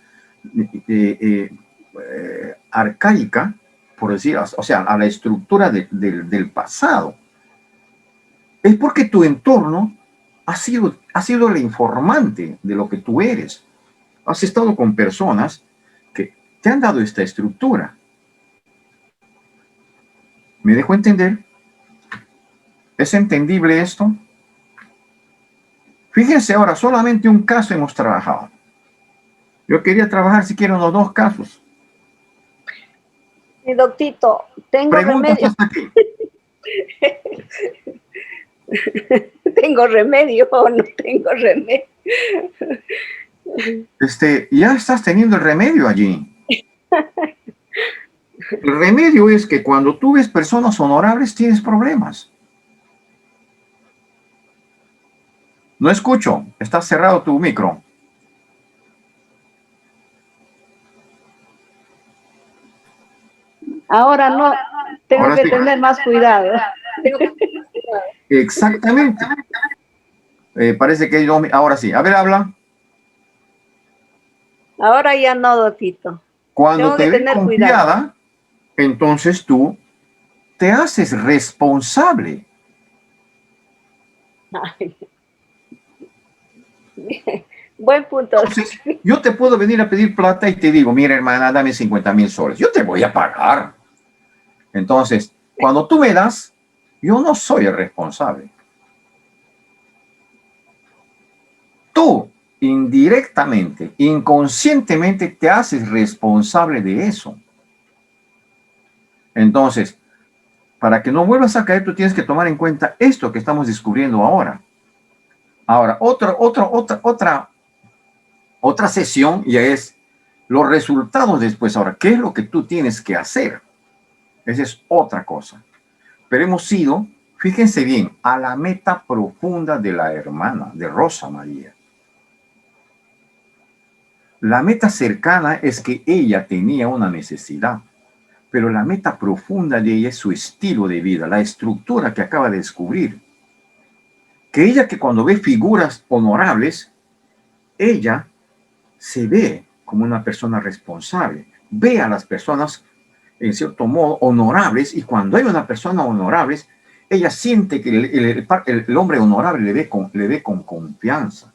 arcaica, por decir, o sea, a la estructura del pasado. Es porque tu entorno ha sido el informante de lo que tú eres. Has estado con personas que te han dado esta estructura. ¿Me dejo entender? ¿Es entendible esto? Fíjense ahora, solamente un caso hemos trabajado. Yo quería trabajar siquiera unos 2 casos. Sí, doctito, tengo Preguntas remedio. hasta aquí. ¿Tengo remedio o no tengo remedio? Ya estás teniendo el remedio allí. El remedio es que cuando tú ves personas honorables tienes problemas. No escucho, está cerrado tu micro. Ahora no, tengo Ahora que sí. tener más cuidado. Exactamente. Parece que ahora sí. A ver, habla. Ahora ya no, doctito. Cuando Tengo te que ves tener confiada, entonces tú te haces responsable. Ay. Buen punto. Entonces, yo te puedo venir a pedir plata y te digo, mira, hermana, dame 50,000 soles. Yo te voy a pagar. Entonces, cuando tú me das, yo no soy el responsable. Tú, indirectamente, inconscientemente, te haces responsable de eso. Entonces, para que no vuelvas a caer, tú tienes que tomar en cuenta esto que estamos descubriendo ahora. Ahora, otra sesión ya es los resultados después. Ahora, ¿qué es lo que tú tienes que hacer? Esa es otra cosa. Pero hemos ido, fíjense bien, a la meta profunda de la hermana, de Rosa María. La meta cercana es que ella tenía una necesidad, pero la meta profunda de ella es su estilo de vida, la estructura que acaba de descubrir. Que ella, que cuando ve figuras honorables, ella se ve como una persona responsable, ve a las personas en cierto modo honorables, y cuando hay una persona honorable, ella siente que el hombre honorable le ve con confianza,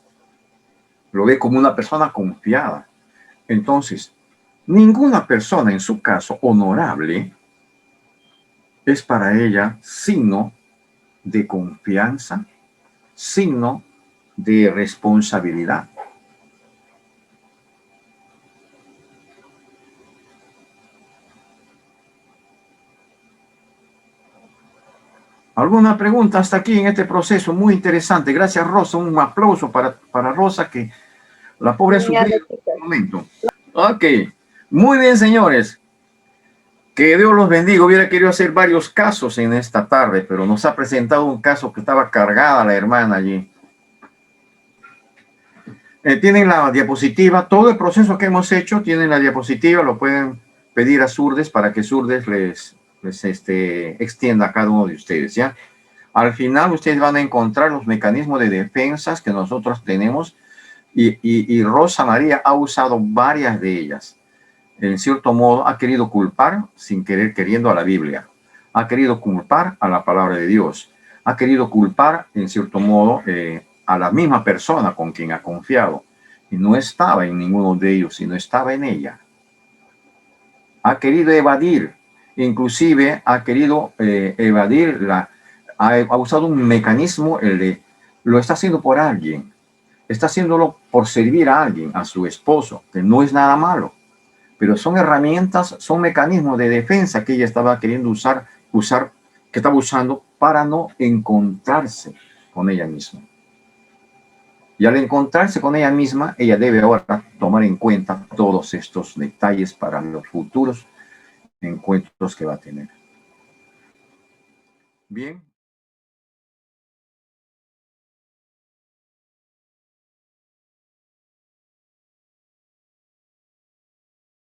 lo ve como una persona confiada. Entonces, ninguna persona en su caso honorable es para ella signo de confianza, signo de responsabilidad. ¿Alguna pregunta hasta aquí en este proceso? Muy interesante. Gracias, Rosa. Un aplauso para Rosa, que la pobre ha sufrido en este momento. Ok. Muy bien, señores. Que Dios los bendiga. Hubiera querido hacer varios casos en esta tarde, pero nos ha presentado un caso que estaba cargada la hermana allí. Tienen la diapositiva. Todo el proceso que hemos hecho tienen la diapositiva. Lo pueden pedir a Surdes para que Surdes les extienda a cada uno de ustedes, ¿ya? Al final ustedes van a encontrar los mecanismos de defensas que nosotros tenemos, y Rosa María ha usado varias de ellas. En cierto modo ha querido culpar sin querer queriendo a la Biblia, ha querido culpar a la palabra de Dios, ha querido culpar en cierto modo a la misma persona con quien ha confiado, y no estaba en ninguno de ellos, sino estaba en ella. Ha querido evadir, inclusive ha querido evadir, ha usado un mecanismo, lo está haciendo por alguien, está haciéndolo por servir a alguien, a su esposo, que no es nada malo, pero son herramientas, son mecanismos de defensa que ella estaba queriendo usar que estaba usando para no encontrarse con ella misma. Y al encontrarse con ella misma, ella debe ahora tomar en cuenta todos estos detalles para los futuros encuentros que va a tener. Bien.